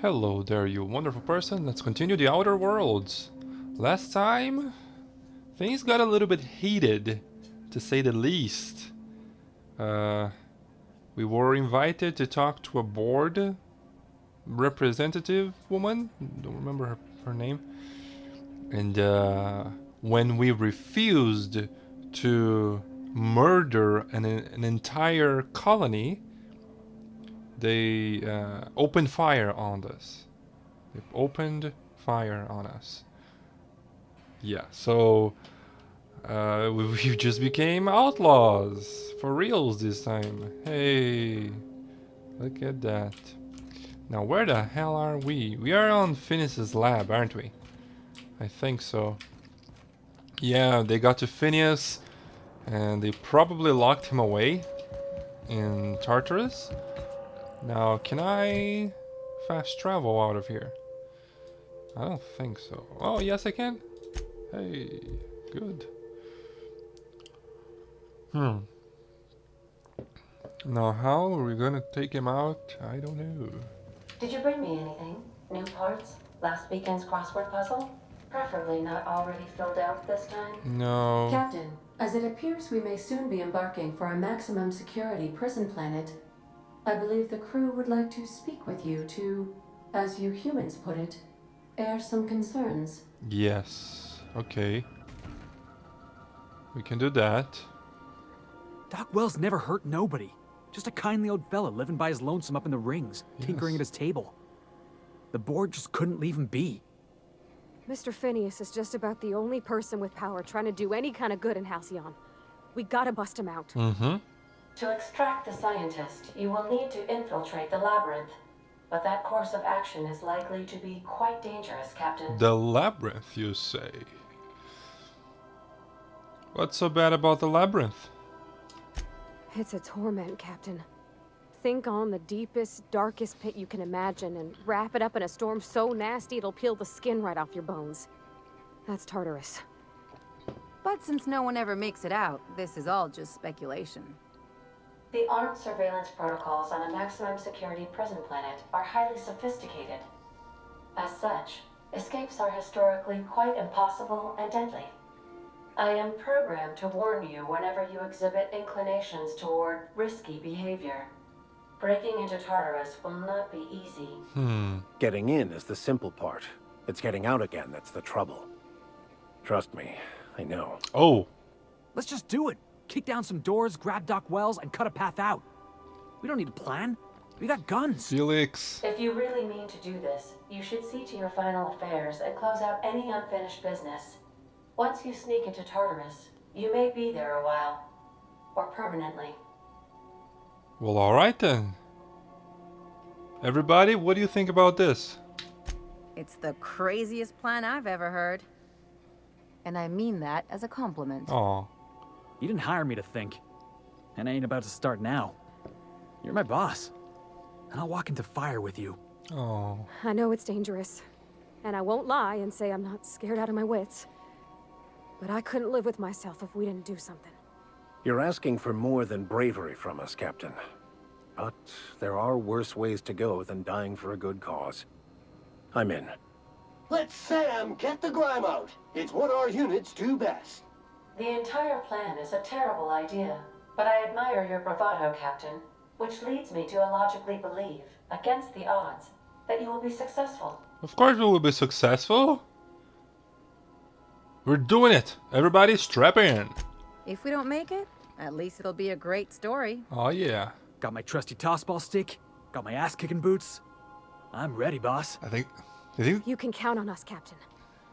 Hello there, you wonderful person. Let's continue the Outer Worlds. Last time, things got a little bit heated, to say the least. We were invited to talk to a board representative woman. Don't remember her name. And when we refused to murder an entire colony, they opened fire on us. They opened fire on us. Yeah, so we just became outlaws for reals this time. Hey, look at that. Now, where the hell are we? We are on Phineas's lab, aren't we? I think so. Yeah, they got to Phineas, and they probably locked him away in Tartarus. Now, can I fast travel out of here? I don't think so. Oh, yes I can. Hey, good. Now, how are we gonna take him out? I don't know. Did you bring me anything? New parts? Last weekend's crossword puzzle? Preferably not already filled out this time. No. Captain, as it appears we may soon be embarking for a maximum security prison planet, I believe the crew would like to speak with you to, as you humans put it, air some concerns. Yes. Okay. We can do that. Doc Wells never hurt nobody. Just a kindly old fella living by his lonesome up in the rings, tinkering at his table. The board just couldn't leave him be. Mr. Phineas is just about the only person with power trying to do any kind of good in Halcyon. We gotta bust him out. Mm-hmm. To extract the scientist, you will need to infiltrate the labyrinth. But that course of action is likely to be quite dangerous, Captain. The labyrinth, you say? What's so bad about the labyrinth? It's a torment, Captain. Think on the deepest, darkest pit you can imagine and wrap it up in a storm so nasty it'll peel the skin right off your bones. That's Tartarus. But since no one ever makes it out, this is all just speculation. The armed surveillance protocols on a maximum security prison planet are highly sophisticated. As such, escapes are historically quite impossible and deadly. I am programmed to warn you whenever you exhibit inclinations toward risky behavior. Breaking into Tartarus will not be easy. Getting in is the simple part. It's getting out again that's the trouble. Trust me, I know. Oh. Let's just do it. Kick down some doors, grab Doc Wells, and cut a path out. We don't need a plan. We got guns. Felix. If you really mean to do this, you should see to your final affairs and close out any unfinished business. Once you sneak into Tartarus, you may be there a while. Or permanently. Well, alright then. Everybody, what do you think about this? It's the craziest plan I've ever heard. And I mean that as a compliment. Aw. You didn't hire me to think. And I ain't about to start now. You're my boss. And I'll walk into fire with you. Oh. I know it's dangerous. And I won't lie and say I'm not scared out of my wits. But I couldn't live with myself if we didn't do something. You're asking for more than bravery from us, Captain. But there are worse ways to go than dying for a good cause. I'm in. Let Sam get the grime out. It's what our units do best. The entire plan is a terrible idea, but I admire your bravado, Captain, which leads me to illogically believe, against the odds, that you will be successful. Of course we will be successful. We're doing it. Everybody strap in. If we don't make it, at least it'll be a great story. Oh yeah. Got my trusty tossball stick. Got my ass-kicking boots. I'm ready, boss. I think... You think... You can count on us, Captain.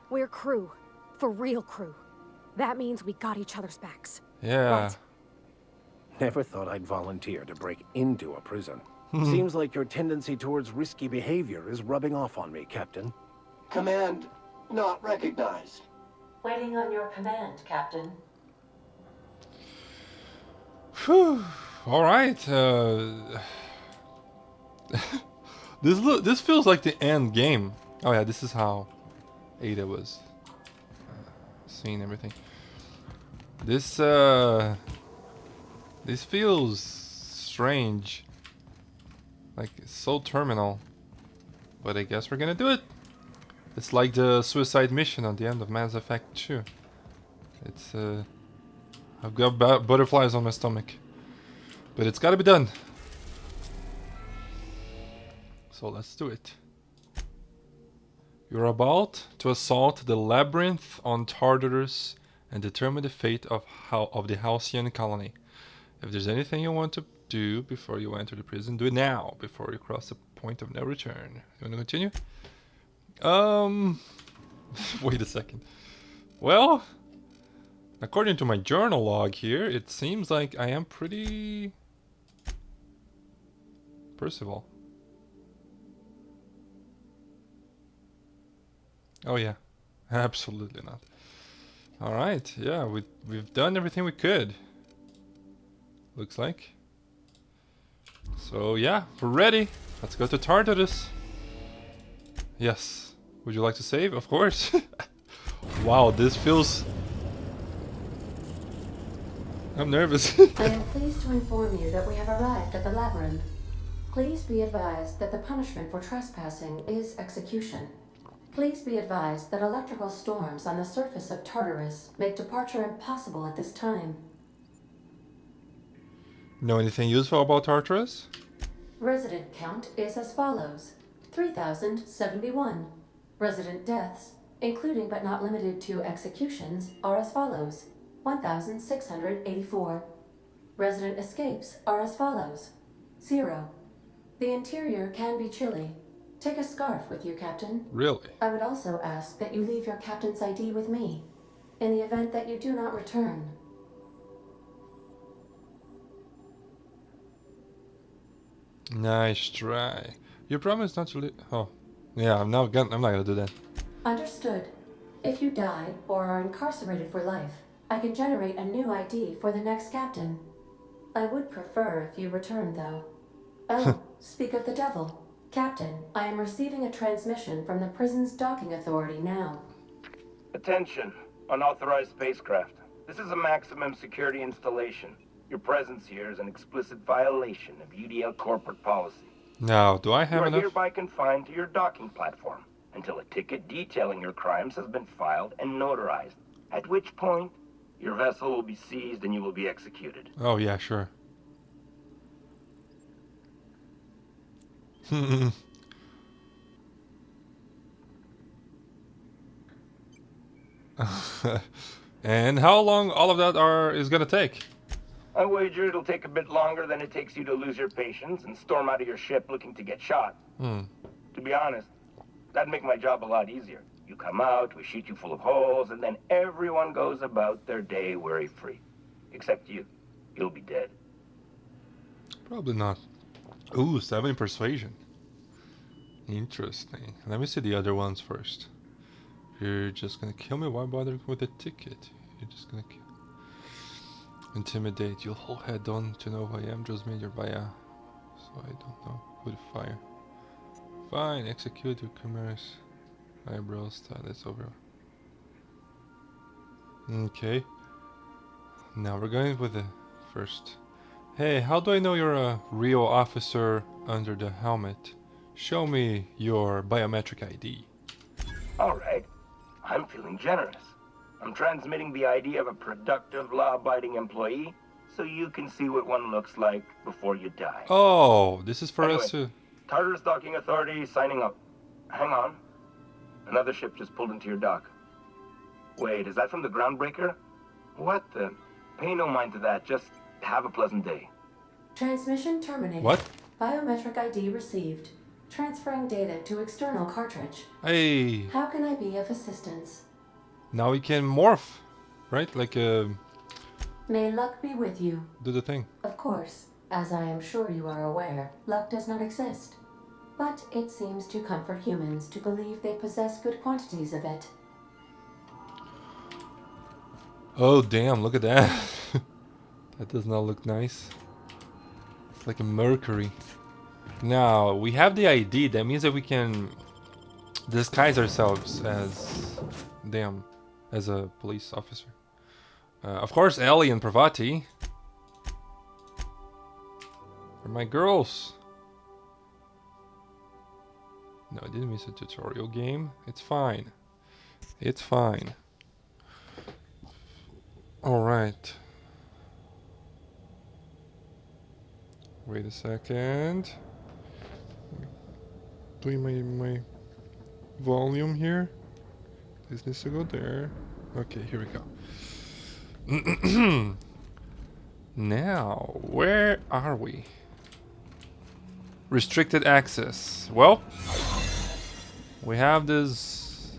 We're crew. For real crew. That means we got each other's backs. Yeah. Right. Never thought I'd volunteer to break into a prison. Seems like your tendency towards risky behavior is rubbing off on me, Captain. Command not recognized. Waiting on your command, Captain. Whew. Alright. This feels like the end game. Oh yeah, this is how Ada was seeing everything. This feels strange. Like, it's so terminal. But I guess we're gonna do it. It's like the suicide mission on the end of Mass Effect 2. It's I've got butterflies on my stomach. But it's gotta be done. So let's do it. You're about to assault the labyrinth on Tartarus and determine the fate of the Halcyon colony. If there's anything you want to do before you enter the prison, do it now, before you cross the point of no return. You want to continue? Wait a second. Well, according to my journal log here, it seems like I am pretty... Percival. Oh yeah, absolutely not. All right, yeah, we've done everything we could. Looks like. So yeah, we're ready. Let's go to Tartarus. Yes. Would you like to save? Of course. Wow, this feels... I'm nervous. I am pleased to inform you that we have arrived at the labyrinth. Please be advised that the punishment for trespassing is execution. Please be advised that electrical storms on the surface of Tartarus make departure impossible at this time. Know anything useful about Tartarus? Resident count is as follows: 3,071. Resident deaths, including but not limited to executions, are as follows: 1,684. Resident escapes are as follows: 0. The interior can be chilly. Take a scarf with you, Captain. Really? I would also ask that you leave your captain's ID with me, in the event that you do not return. Nice try. You promised not to leave. Oh, yeah. I'm not gonna do that. Understood. If you die or are incarcerated for life, I can generate a new ID for the next captain. I would prefer if you return, though. Oh, speak of the devil. Captain, I am receiving a transmission from the prison's docking authority now. Attention, unauthorized spacecraft. This is a maximum security installation. Your presence here is an explicit violation of UDL corporate policy. Now, do I have You are enough? hereby confined to your docking platform until a ticket detailing your crimes has been filed and notarized, at which point your vessel will be seized and you will be executed. Oh yeah, sure. And how long all of that is gonna take? I wager it'll take a bit longer than it takes you to lose your patience and storm out of your ship looking to get shot. To be honest, that'd make my job a lot easier. You come out, we shoot you full of holes, and then everyone goes about their day worry-free. Except you. You'll be dead. Probably not. Ooh, 7 persuasion. Interesting. Let me see the other ones first. You're just gonna kill me? Why bother with a ticket? You're just gonna kill. Intimidate. You'll hold head on to know who I am. Just made your via. So I don't know who to fire. Fine. Execute your commerce. Eyebrows. That's over. Okay. Now we're going with the first. Hey, how do I know you're a real officer under the helmet? Show me your biometric ID. Alright. I'm feeling generous. I'm transmitting the ID of a productive, law-abiding employee so you can see what one looks like before you die. Oh, this is for Anyway, us to... Tartarus Docking Authority signing up. Hang on. Another ship just pulled into your dock. Wait, is that from the Groundbreaker? What the... Pay no mind to that. Just have a pleasant day. Transmission terminated. What? Biometric ID received. Transferring data to external cartridge. Hey, How can I be of assistance? now we can morph, right? Like, May luck be with you. do the thing. Of course, as I am sure you are aware, luck does not exist. But it seems to comfort humans to believe they possess good quantities of it. Oh, damn, look at that. That does not look nice. It's like a Mercury. Now, we have the ID. That means that we can disguise ourselves as... Damn. As a police officer. Of course, Ellie and Pravati. They're my girls. No, I didn't miss a tutorial game. It's fine. It's fine. Alright. Wait a second. Doing my volume here. This needs to go there. Okay, here we go. Now, where are we? Restricted access. Well, we have this.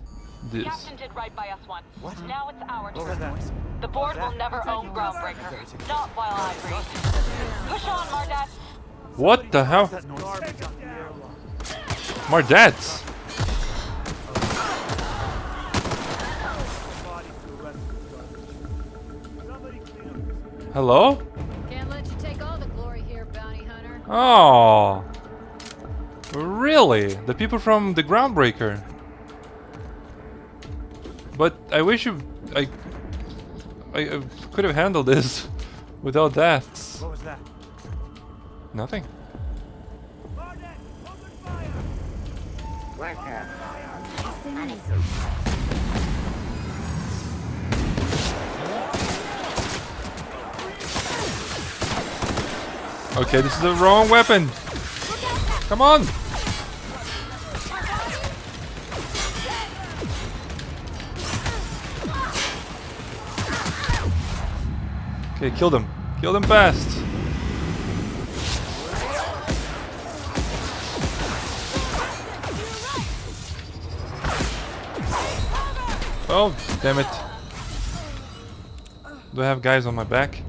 Captain did right by us once. Now it's our turn. The board will never own Groundbreaker. Not while I read. Push on, Mardat. What the hell? Mardats! Hello? Can't let you take all the glory here, bounty hunter. Oh, really? The people from the Groundbreaker. But I wish I could have handled this without that. What was that? Nothing. Okay, this is the wrong weapon. Come on. Okay, kill them. Kill them fast. Oh, damn it. Do I have guys on my back?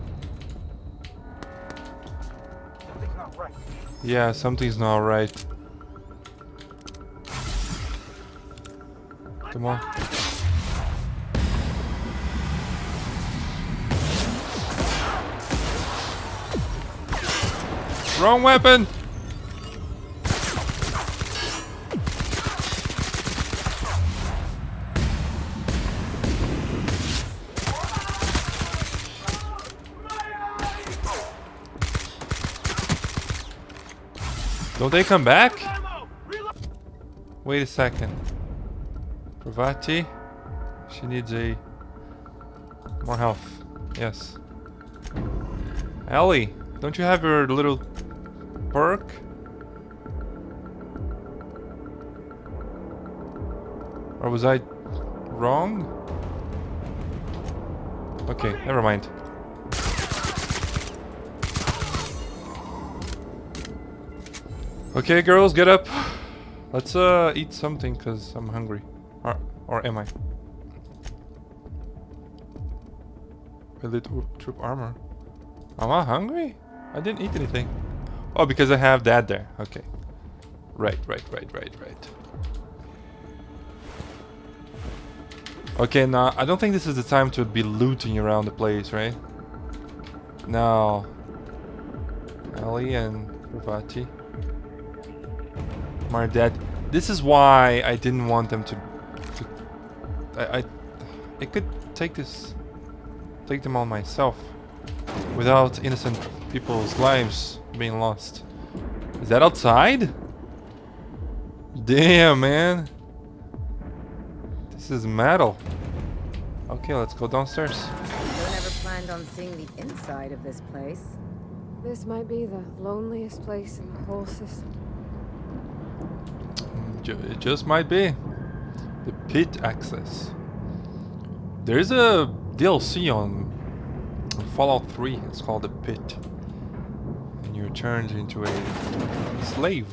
Yeah, something's not right. Come on. Wrong weapon! Don't they come back? Wait a second. Pravati, she needs a more health. Yes. Ellie, don't you have your little perk? Or was I wrong? Okay, never mind. Okay, girls, get up. Let's eat something, cause I'm hungry. Or am I? Elite troop armor. Am I hungry? I didn't eat anything. Oh, because I have that there. Okay. Right. Okay, now I don't think this is the time to be looting around the place, right? Now, Ellie and Pravati. Mardat. This is why I didn't want them to I could take them on myself without innocent people's lives being lost. Is that outside? Damn, man. This is metal. Okay, let's go downstairs. Don't ever planned on seeing the inside of this place. This might be the loneliest place in the whole system. It just might be. The pit access. There's a DLC on Fallout 3. It's called The Pit. And you're turned into a slave.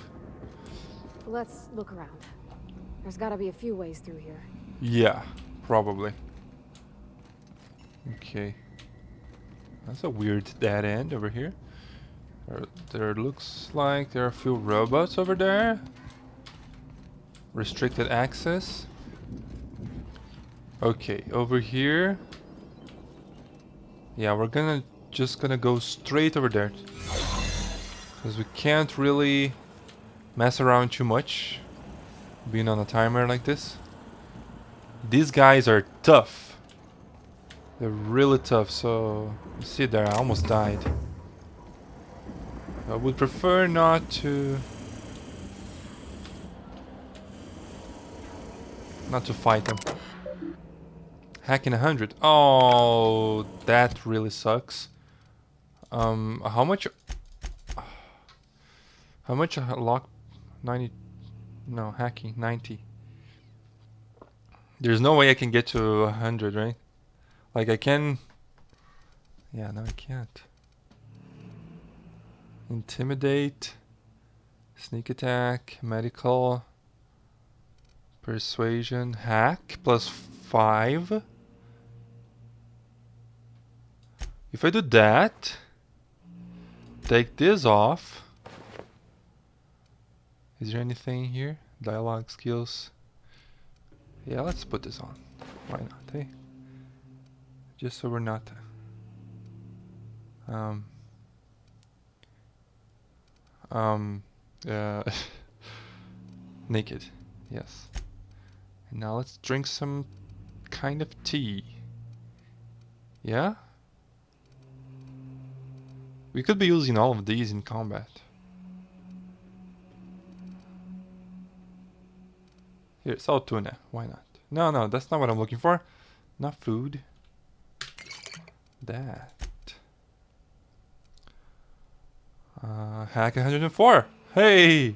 Let's look around. There's gotta be a few ways through here. Yeah, probably. Okay. That's a weird dead end over here. There looks like there are a few robots over there. Restricted access. Okay, over here. Yeah, we're just gonna go straight over there. Because we can't really mess around too much being on a timer like this. These guys are tough. They're really tough, so you see there, I almost died. I would prefer not to not to fight them. Hacking 100. Oh, that really sucks. How much? How much lock? 90. No, hacking 90. There's no way I can get to 100, right? Like I can. Yeah, no, I can't. Intimidate, sneak attack, medical, persuasion, hack +5. If I do that, take this off. Is there anything here? Dialogue skills. Yeah, let's put this on. Why not, eh? Just so we're not naked. Yes. And now let's drink some kind of tea. Yeah? We could be using all of these in combat. Here, salt tuna. Why not? No, no, that's not what I'm looking for. Not food. That. Hack 104. Hey!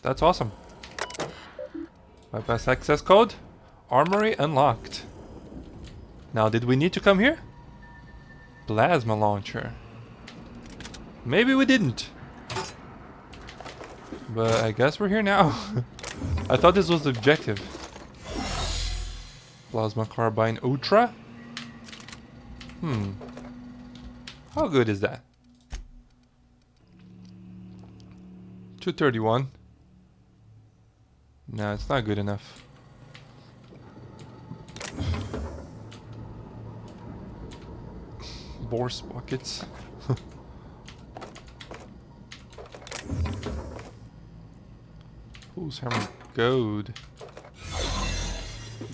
That's awesome. Bypass access code. Armory unlocked. Now, did we need to come here? Plasma launcher. Maybe we didn't. But I guess we're here now. I thought this was the objective. Plasma carbine ultra. How good is that? 231. No, it's not good enough. Boar's buckets. Who's hammer gold?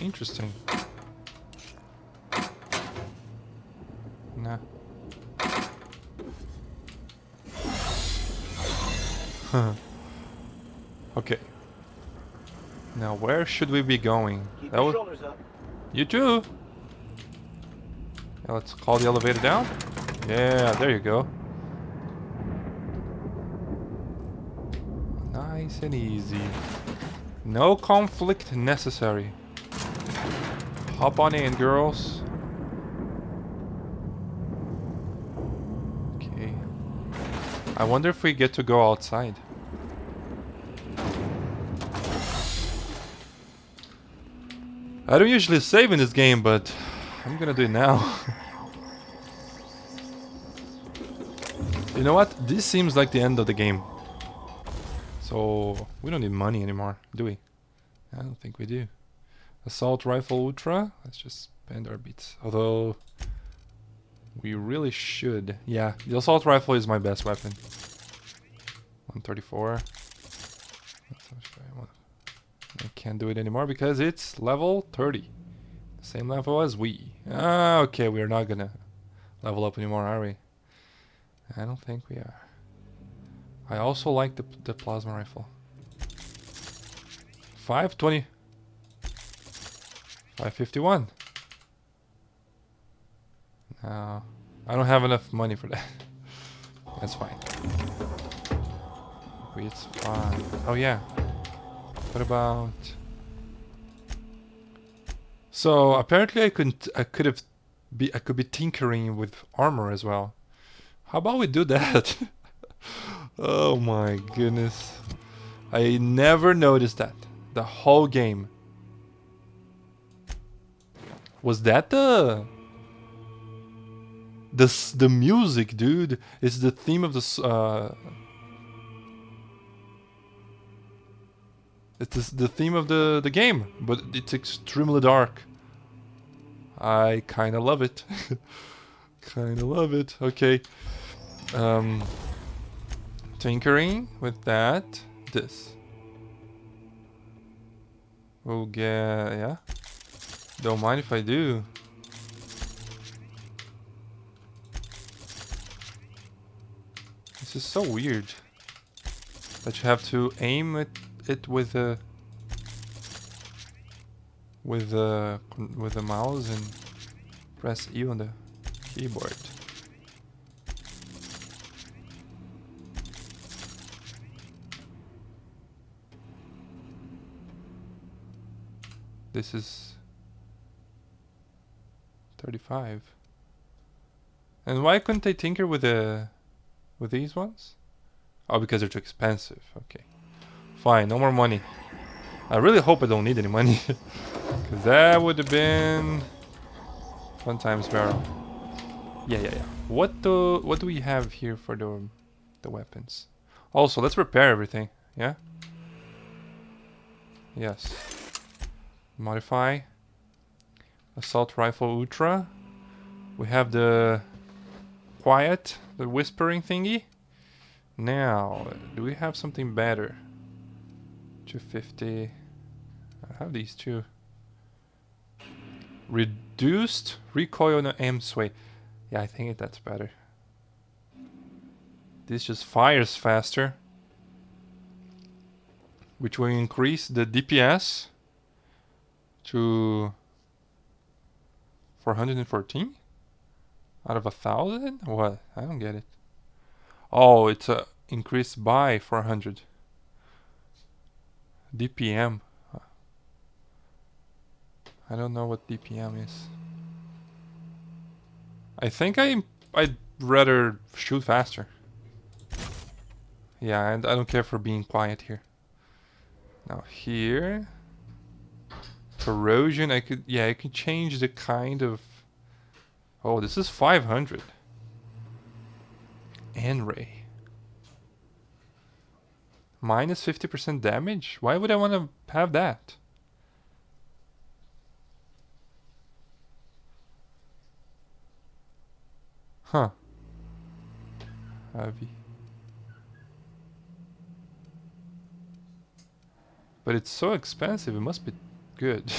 Interesting. Nah. Okay. Now where should we be going? Keep your shoulders up. You too. Yeah, let's call the elevator down. Yeah, there you go. Nice and easy. No conflict necessary. Hop on in, girls. Okay. I wonder if we get to go outside. I don't usually save in this game, but I'm gonna do it now. You know what? This seems like the end of the game. So we don't need money anymore, do we? I don't think we do. Assault rifle ultra. Let's just spend our beats. Although we really should. Yeah, the assault rifle is my best weapon. 134. I can't do it anymore because it's level 30. Same level as we. Ah, okay, we're not gonna level up anymore, are we? I don't think we are. I also like the plasma rifle. 520. 551. No, I don't have enough money for that. That's fine. It's fine. Oh yeah. What about? So apparently I could be tinkering with armor as well. How about we do that? Oh my goodness. I never noticed that. The whole game. Was that the music, dude? It's the theme of the it's the theme of the game, but it's extremely dark. I kinda love it. Kinda love it. Okay. Tinkering with that. This. We'll get, yeah. Don't mind if I do. This is so weird. That you have to aim it with the mouse and press E on the keyboard. This is 35. And why couldn't they tinker with these ones? Oh, because they're too expensive. Okay. Fine, no more money. I really hope I don't need any money. Because that would have been fun times barrel. Yeah. What do we have here for the weapons? Also, let's repair everything. Yeah? Yes. Modify. Assault rifle ultra. We have the quiet, the whispering thingy. Now, do we have something better? 250. I have these two. Reduced recoil on aim sway. Yeah, I think that's better. This just fires faster, which will increase the DPS to 414 out of 1,000. What? I don't get it. Oh, it's increased by 400 DPM. I don't know what DPM is. I think I'd rather shoot faster. Yeah, and I don't care for being quiet here. Now here, corrosion. I could change the kind of. Oh, this is 500. N-ray. Minus 50% damage? Why would I want to have that? Huh. Heavy. But it's so expensive, it must be good.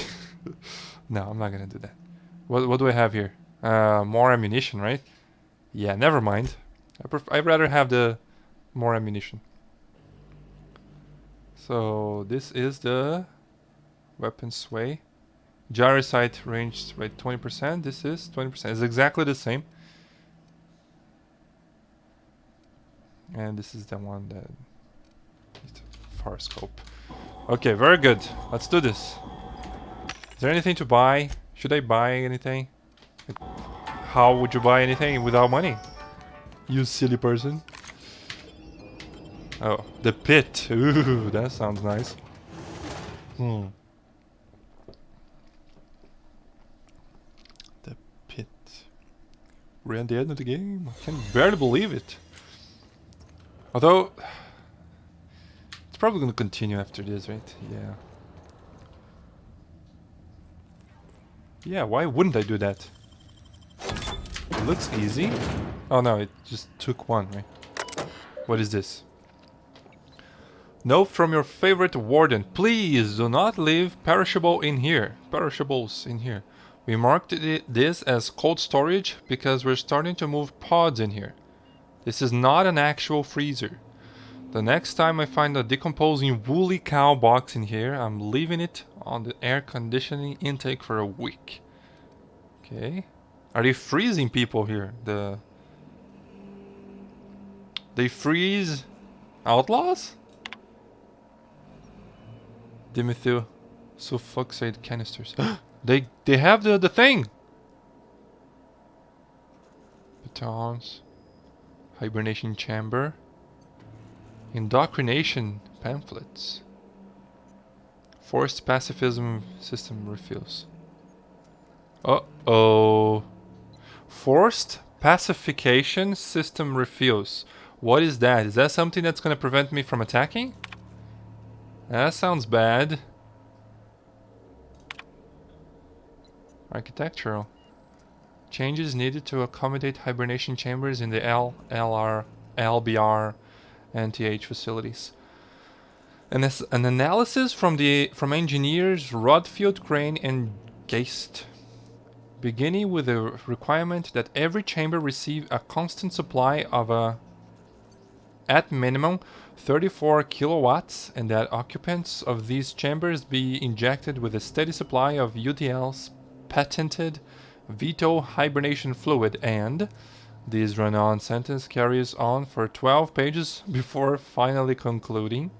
No, I'm not gonna do that. What do I have here? More ammunition, right? Yeah, never mind. I'd rather have the more ammunition. So this is the weapon sway. Gyro sight range by 20%. This is 20%. It's exactly the same. And this is the one that it's a far scope. Okay, very good. Let's do this. Is there anything to buy? Should I buy anything? Like, how would you buy anything without money? You silly person. Oh, the pit. Ooh, that sounds nice. The pit. We're at the end of the game. I can barely believe it. Although, it's probably going to continue after this, right? Yeah. Yeah, why wouldn't I do that? It looks easy. Oh no, it just took one, right? What is this? Note from your favorite warden. Please do not leave perishables in here. We marked this as cold storage because we're starting to move pods in here. This is not an actual freezer. The next time I find a decomposing woolly cow box in here, I'm leaving it on the air conditioning intake for a week. Okay. Are they freezing people here? They freeze outlaws? Dimethyl sulfoxide canisters. They have the thing. Batons. Hibernation chamber. Indoctrination pamphlets. Forced pacifism system refills. Uh-oh. Forced pacification system refills. What is that? Is that something that's going to prevent me from attacking? That sounds bad. Architectural. Changes needed to accommodate hibernation chambers in the LBR and TH facilities. An analysis from engineers Rodfield, Crane, and Geist. Beginning with the requirement that every chamber receive a constant supply of a at minimum 34 kilowatts, and that occupants of these chambers be injected with a steady supply of UDL's patented Vito hibernation fluid, and this run-on sentence carries on for 12 pages before finally concluding.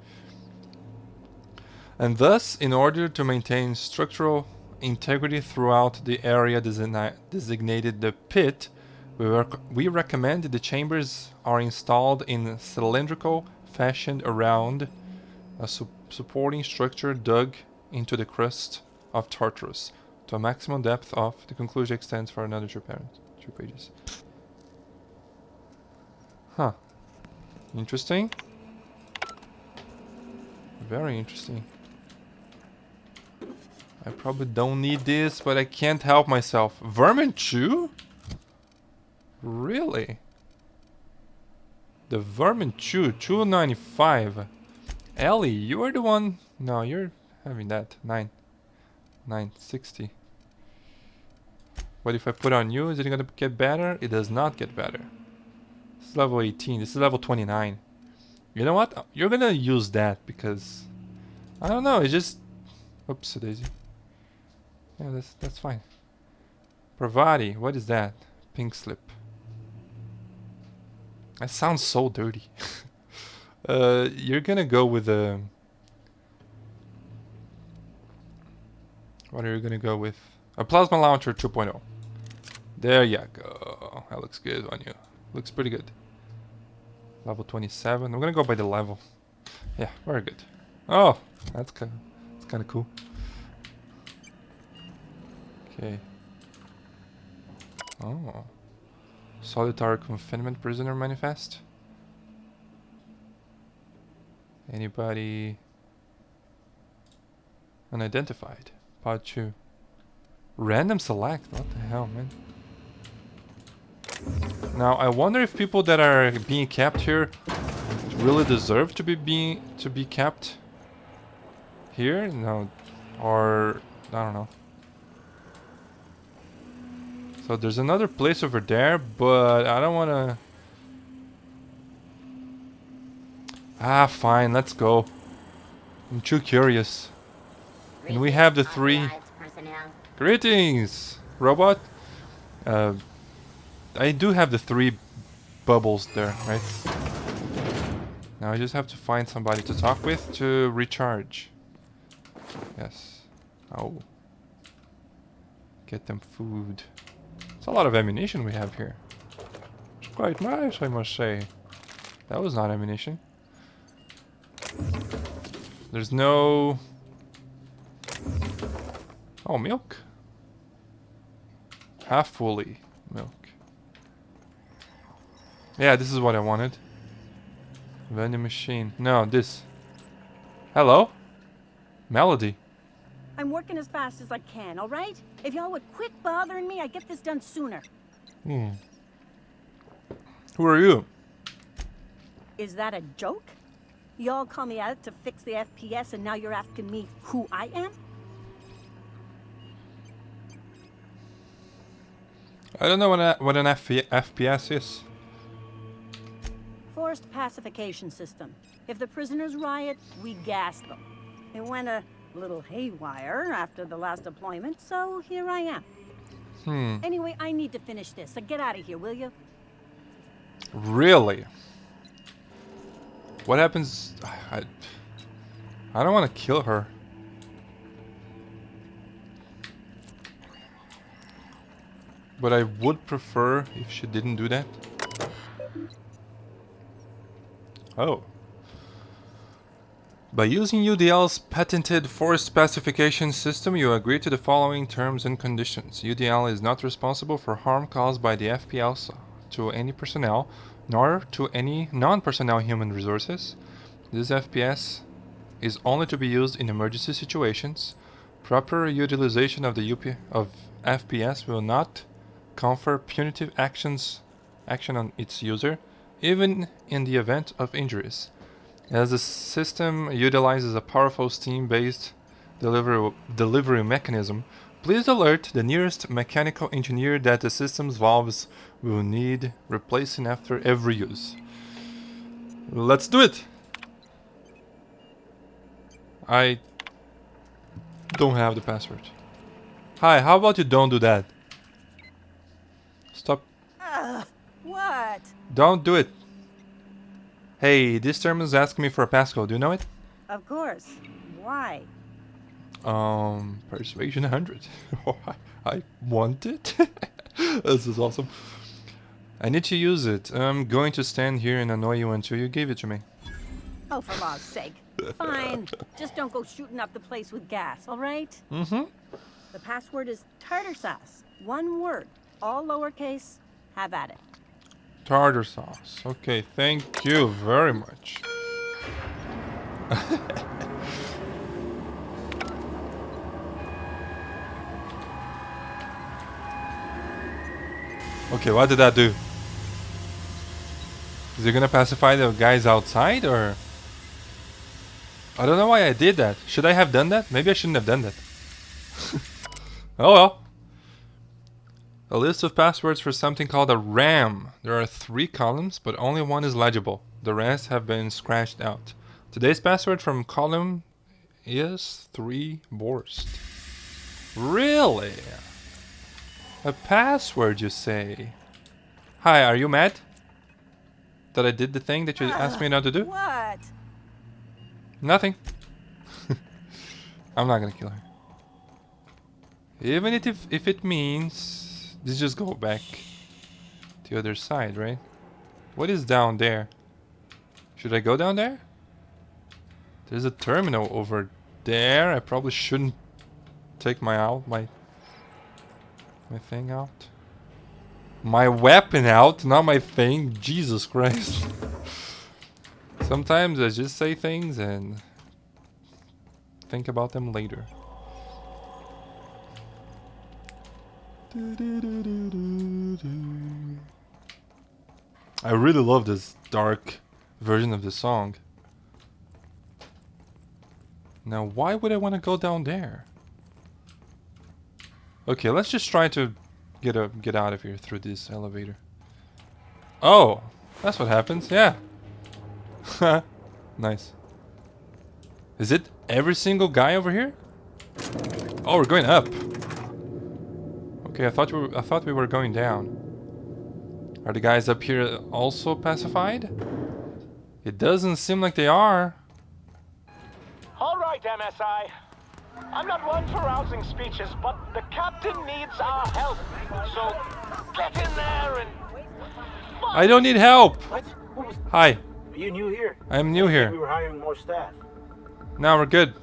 And thus, in order to maintain structural integrity throughout the area designated the pit, we recommend the chambers are installed in cylindrical fashion around a supporting structure dug into the crust of Tartarus to a maximum depth of. The conclusion extends for another 2 pages. Huh. Interesting. Very interesting. I probably don't need this, but I can't help myself. Vermin Chew? Really? The Vermin Chew, 295. Ellie, you are the one. No, you're having that. 960. What if I put on you? Is it gonna get better? It does not get better. This is level 18. This is level 29. You know what? You're gonna use that because I don't know. It's just. Oops, daisy. Yeah, that's fine. Pravati, what is that? Pink slip. That sounds so dirty. You're gonna go with a. What are you gonna go with? A plasma launcher 2.0. There you go. That looks good on you. Looks pretty good. Level 27. I'm gonna go by the level. Yeah, very good. Oh, that's kind of cool. Okay. Oh. Solitary confinement prisoner manifest. Anybody unidentified? Pod 2. Random select. What the hell, man? Now I wonder if people that are being kept here really deserve to be kept here. No, or I don't know. So there's another place over there, but I don't want to. Ah, fine, let's go. I'm too curious. And we have the 3. Greetings, robot. I do have the 3 bubbles there, right? Now I just have to find somebody to talk with to recharge. Yes. Oh. Get them food. It's a lot of ammunition we have here. It's quite nice, I must say. That was not ammunition. There's no... Oh, milk. Half fully milk. Yeah, this is what I wanted. Vending machine. No, this. Hello? Melody. I'm working as fast as I can, alright? If y'all would quit bothering me, I'd get this done sooner. Who are you? Is that a joke? Y'all call me out to fix the FPS and now you're asking me who I am? I don't know what an FPS is. Forced pacification system. If the prisoners riot, we gas them. It went a little haywire after the last deployment, so here I am. Anyway, I need to finish this, so get out of here, will you? Really? What happens? I don't want to kill her. But I would prefer if she didn't do that. Oh. By using UDL's patented force pacification system, you agree to the following terms and conditions. UDL is not responsible for harm caused by the FPS to any personnel, nor to any non-personnel human resources. This FPS is only to be used in emergency situations. Proper utilization of the FPS will not confer punitive action on its user, even in the event of injuries. As the system utilizes a powerful steam-based delivery mechanism, please alert the nearest mechanical engineer that the system's valves will need replacing after every use. Let's do it. I don't have the password. Hi, how about you don't do that? Stop. What? Don't do it. Hey, this term is asking me for a passcode. Do you know it? Of course. Why? Persuasion 100. I want it. This is awesome. I need to use it. I'm going to stand here and annoy you until you give it to me. Oh, for God's sake. Fine. Just don't go shooting up the place with gas, all right? Mm-hmm. The password is tartar sauce. One word. All lowercase. Have at it. Tartar sauce. Okay, thank you very much. Okay, what did that do? Is it gonna pacify the guys outside, or? I don't know why I did that. Should I have done that? Maybe I shouldn't have done that. Oh well. A list of passwords for something called a RAM. There are 3 columns, but only one is legible. The rest have been scratched out. Today's password from column is 3 Borst. Really? A password, you say? Hi, are you mad that I did the thing that you asked me not to do? What? Nothing. I'm not gonna kill her. Even if it means... Let's just go back to the other side, right? What is down there? Should I go down there? There's a terminal over there. I probably shouldn't take my thing out. My weapon out, not my thing. Jesus Christ. Sometimes I just say things and think about them later. I really love this dark version of the song. Now, why would I want to go down there? Okay, let's just try to get out of here through this elevator. Oh, that's what happens. Yeah. Nice. Is it every single guy over here? Oh, we're going up. Okay, I thought we were going down. Are the guys up here also pacified? It doesn't seem like they are. All right, MSI. I'm not one for rousing speeches, but the captain needs our help. So get in there and... I don't need help. What? Hi. Are you new here? I'm new here. We were hiring more staff. Now we're good.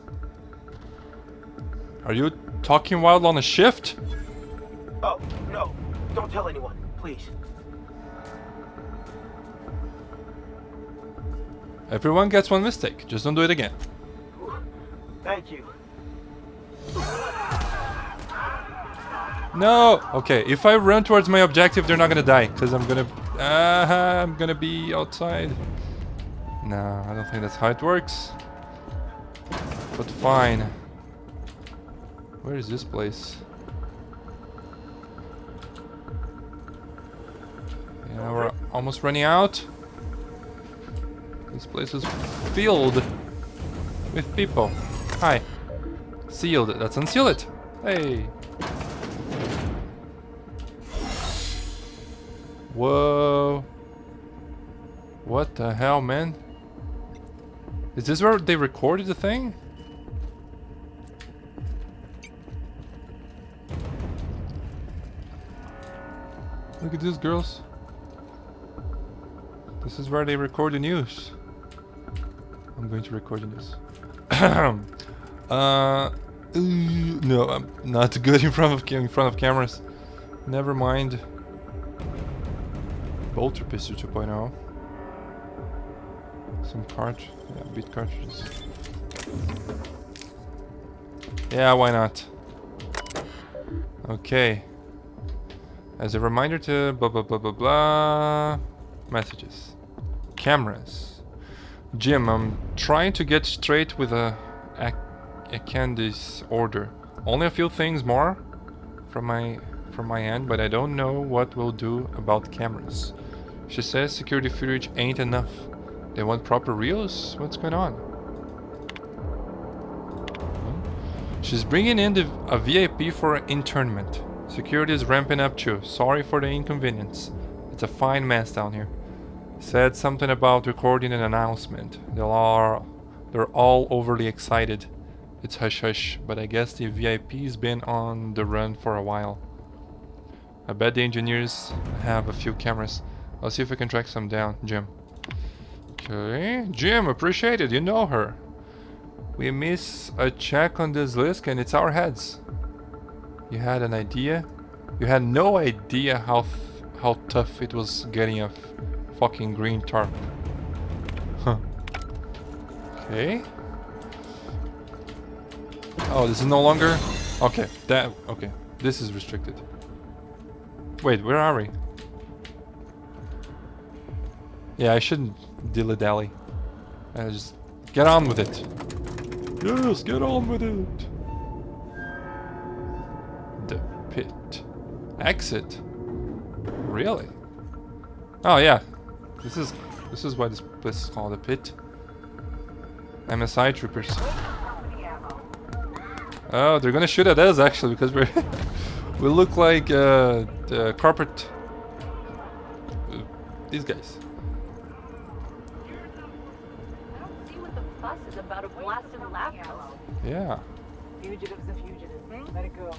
Are you talking while on a shift? Oh, no. Don't tell anyone, please. Everyone gets one mistake. Just don't do it again. Thank you. No! Okay, if I run towards my objective, they're not gonna die. Because I'm gonna be outside. No, I don't think that's how it works. But fine. Where is this place? Yeah, we're almost running out. This place is filled with people. Hi. Sealed. Let's unseal it. Hey. Whoa. What the hell, man? Is this where they recorded the thing? Look at this, girls. This is where they record the news. I'm going to record this. No, I'm not good in front of cameras. Never mind. Bolter Pistol 2.0. Some beat cartridges. Yeah, why not? Okay. As a reminder to blah blah blah blah blah. Messages. Cameras. Jim, I'm trying to get straight with a Candy's order. Only a few things more from my end, but I don't know what we'll do about cameras. She says security footage ain't enough. They want proper reels? What's going on? She's bringing in a VIP for internment. Security is ramping up too. Sorry for the inconvenience. It's a fine mess down here. Said something about recording an announcement. They're all overly excited. It's hush hush, but I guess the VIP's been on the run for a while. I bet the engineers have a few cameras. I'll see if I can track some down. Jim. Okay. Jim, appreciate it. You know her. We miss a check on this list and it's our heads. You had an idea? You had no idea how tough it was getting a fucking green tarp. Huh. Okay. Oh, this is no longer... Okay, okay. This is restricted. Wait, where are we? Yeah, I shouldn't dilly-dally. Just get on with it. Yes, get on with it. The pit. Exit. Really? Oh yeah. This is why this place is called a pit. MSI troopers. Oh, they're gonna shoot at us actually because we look like the carpet. These guys. I don't see what the fuss is about a blasted laptop. Yeah. Fugitive's a fugitive. Let it go.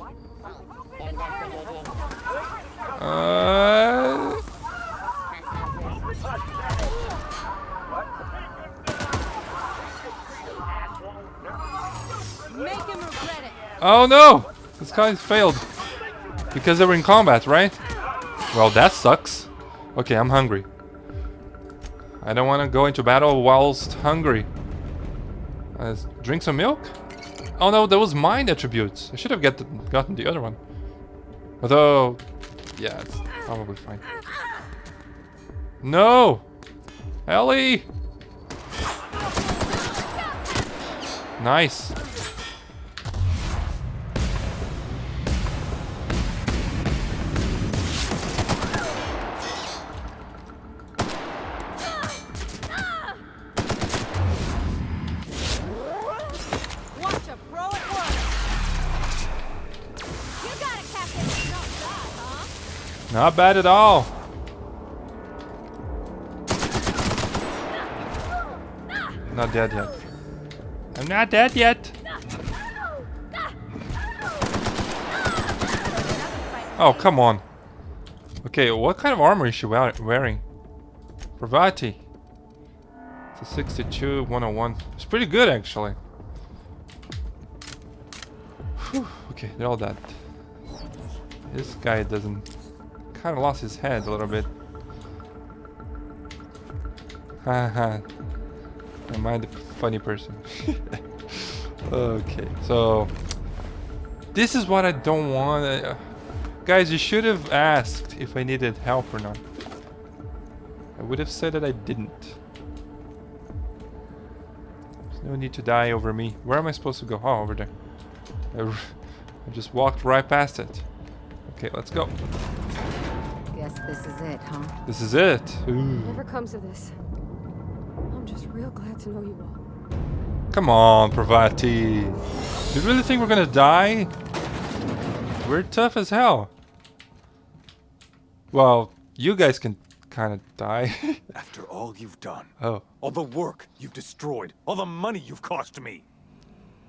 Make him regret it. Oh no! This guy failed. Because they were in combat, right? Well, that sucks. Okay, I'm hungry. I don't want to go into battle whilst hungry. Drink some milk? Oh no, that was mine attributes. I should have gotten the other one. Although, yeah, it's probably fine. No! Ellie! Nice. Not bad at all. Not dead yet. I'm not dead yet. Oh, come on. Okay, what kind of armor is she wearing? Pravati. It's a 62 101. It's pretty good actually. Whew. Okay, they're all dead. This guy doesn't... kind of lost his head a little bit. Haha. Am I the funny person? Okay, so this is what I don't want. Guys, you should have asked if I needed help or not. I would have said that I didn't. There's no need to die over me. Where am I supposed to go? Oh, over there. I just walked right past it. Okay, let's go. Guess this is it, huh? This is it. Ooh. Never comes of this. I'm just real glad to know you all. Come on, Pravati. You really think we're gonna die? We're tough as hell. Well, you guys can kind of die. After all you've done, all the work you've destroyed, all the money you've cost me,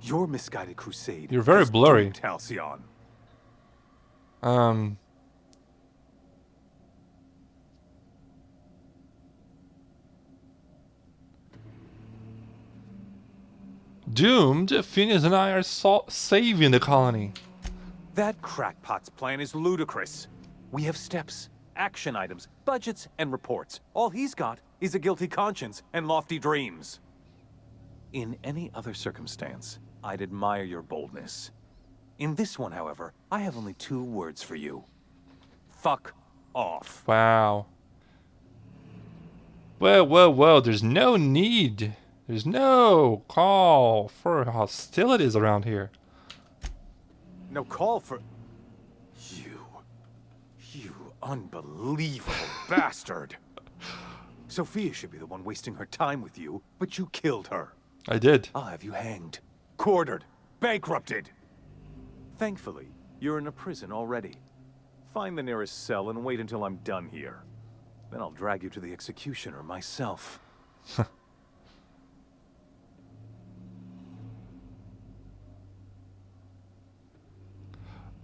your misguided crusade. You're very blurry. Halcyon. Doomed? Phineas and I are saving the colony. That crackpot's plan is ludicrous. We have steps, action items, budgets, and reports. All he's got is a guilty conscience and lofty dreams. In any other circumstance, I'd admire your boldness. In this one, however, I have only 2 words for you. Fuck off. Wow. Well, there's no need. There's no call for hostilities around here. No call for... You unbelievable bastard. Sophia should be the one wasting her time with you, but you killed her. I did. I'll have you hanged, quartered, bankrupted. Thankfully, you're in a prison already. Find the nearest cell and wait until I'm done here. Then I'll drag you to the executioner myself.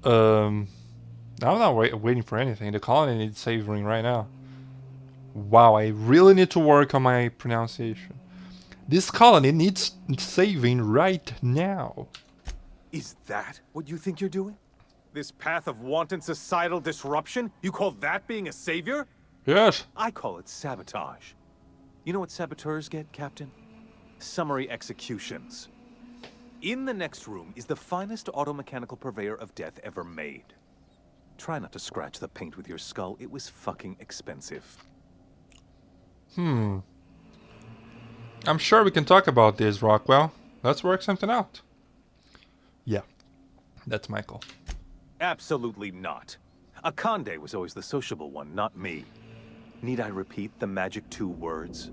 I'm not waiting for anything. The colony needs savoring right now. Wow, I really need to work on my pronunciation. This colony needs saving right now. Is that what you think you're doing? This path of wanton societal disruption? You call that being a savior? Yes. I call it sabotage. You know what saboteurs get, Captain? Summary executions. In the next room is the finest automechanical purveyor of death ever made. Try not to scratch the paint with your skull. It was fucking expensive. I'm sure we can talk about this, Rockwell. Let's work something out. Yeah, that's Michael. Absolutely not. Akande was always the sociable one, not me. Need I repeat the magic 2 words?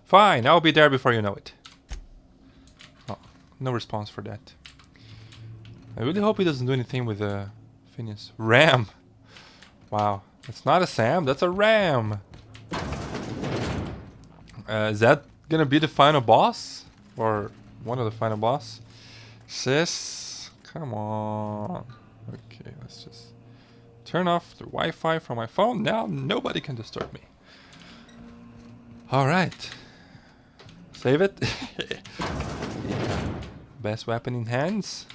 Fine, I'll be there before you know it. Oh, no response for that. I really hope he doesn't do anything with Phineas. Ram! Wow, it's not a Sam, that's a Ram! Is that gonna be the final boss? Or one of the final boss? Sis, come on. Okay, let's just turn off the Wi-Fi from my phone. Now nobody can disturb me. Alright. Save it. Yeah. Best weapon in hands.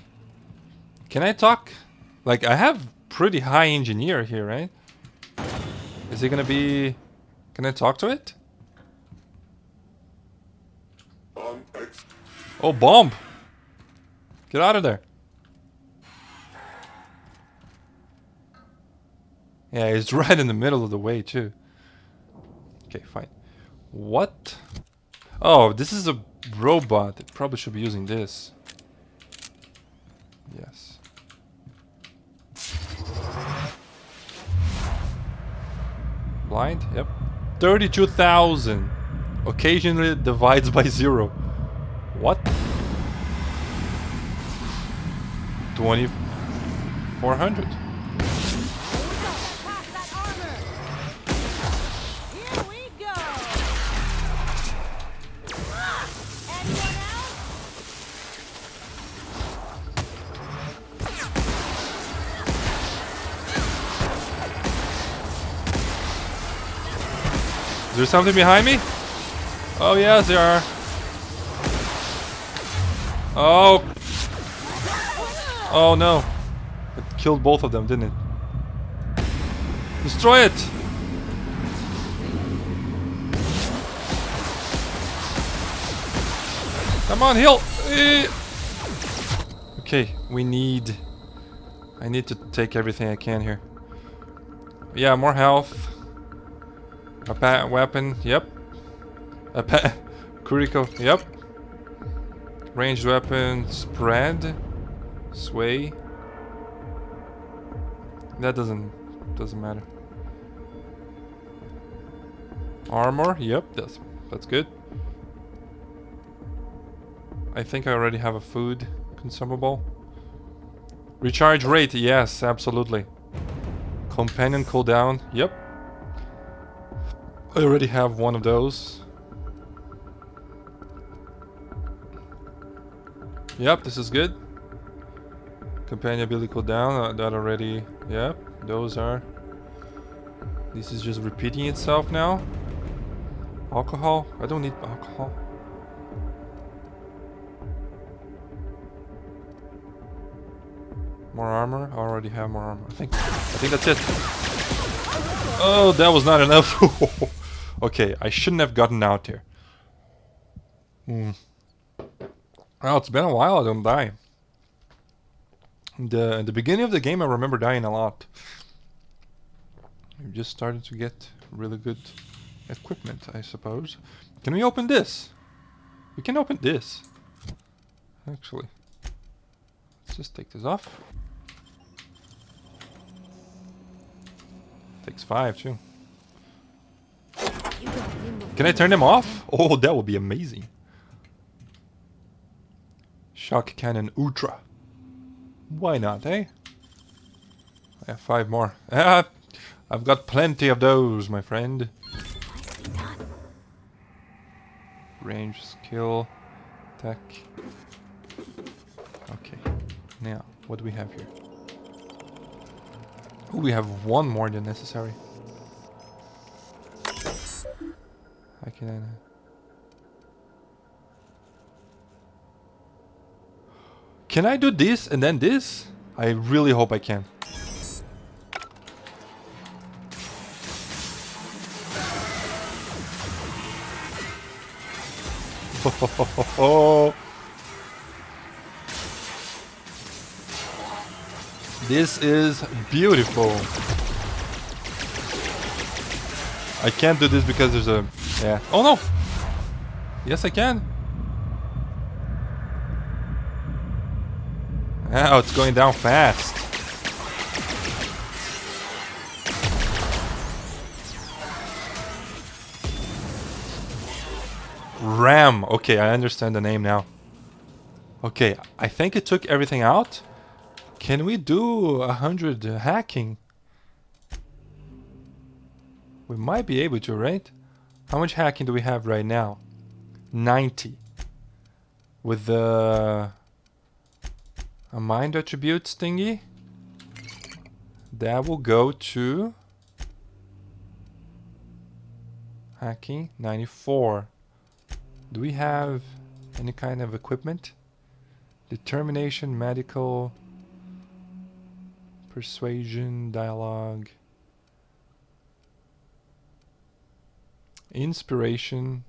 Can I talk? Like, I have pretty high engineer here, right? Is it gonna be... Can I talk to it? Oh, bomb! Get out of there. Yeah, it's right in the middle of the way, too. Okay, fine. What? Oh, this is a robot. It probably should be using this. Yes. Blind? Yep. 32,000. Occasionally divides by 0. What? 2,400. Is there something behind me? Oh yes, there are. Oh. Oh no. It killed both of them, didn't it? Destroy it! Come on, heal! Okay, we need... I need to take everything I can here. Yeah, more health. A weapon, yep. A critical, yep. Ranged weapon, spread, sway. That doesn't matter. Armor, yep, that's good. I think I already have a food consumable. Recharge rate, yes, absolutely. Companion cooldown, yep. I already have one of those. Yep, this is good. Companion ability cooldown, that already, yep, those are. This is just repeating itself now. Alcohol, I don't need alcohol. More armor, I already have more armor. I think that's it. Oh, that was not enough. Okay, I shouldn't have gotten out here. Well, it's been a while I don't die. In the beginning of the game I remember dying a lot. We just started to get really good equipment, I suppose. Can we open this? We can open this. Actually. Let's just take this off. X5 too. Can I turn them off? Oh, that would be amazing. Shock Cannon Ultra. Why not, eh? I have 5 more. Ah, I've got plenty of those, my friend. Range, skill, attack. Okay. Now, what do we have here? Oh, we have 1 more than necessary. I can... Can I do this and then this? I really hope I can. This is beautiful. I can't do this because there's a... Yeah. Oh no! Yes, I can. Oh, it's going down fast. Ram. Okay, I understand the name now. Okay, I think it took everything out. Can we do 100 hacking? We might be able to, right? How much hacking do we have right now? 90. With the... a mind attributes thingy. That will go to... hacking, 94. Do we have any kind of equipment? Determination, medical... persuasion, dialogue... inspiration.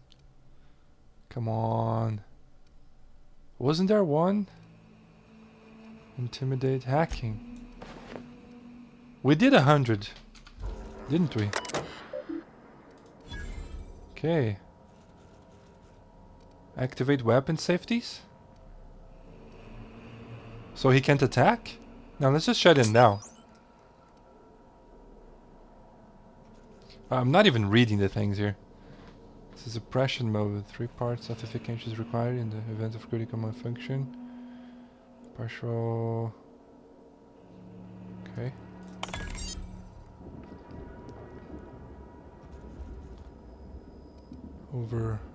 Come on. Wasn't there one? Intimidate, hacking. We did 100, didn't we? Okay. Activate weapon safeties. So he can't attack? Now let's just shut him down. I'm not even reading the things here. This is suppression mode. 3 parts authentication is required in the event of critical malfunction. Partial... Okay.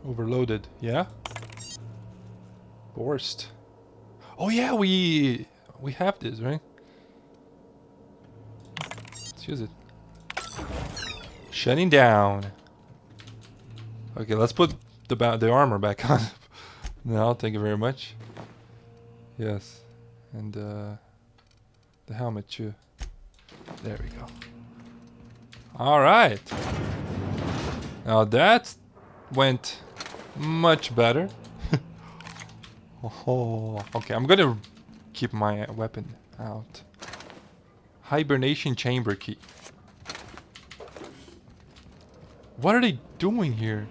Overloaded. Yeah? Burst. Oh yeah, we have this, right? Let's use it. Shutting down. Okay, let's put the armor back on. No, thank you very much. Yes, and the helmet too. There we go. All right. Now that went much better. Oh, okay. I'm gonna keep my weapon out. Hibernation chamber key. What are they doing here?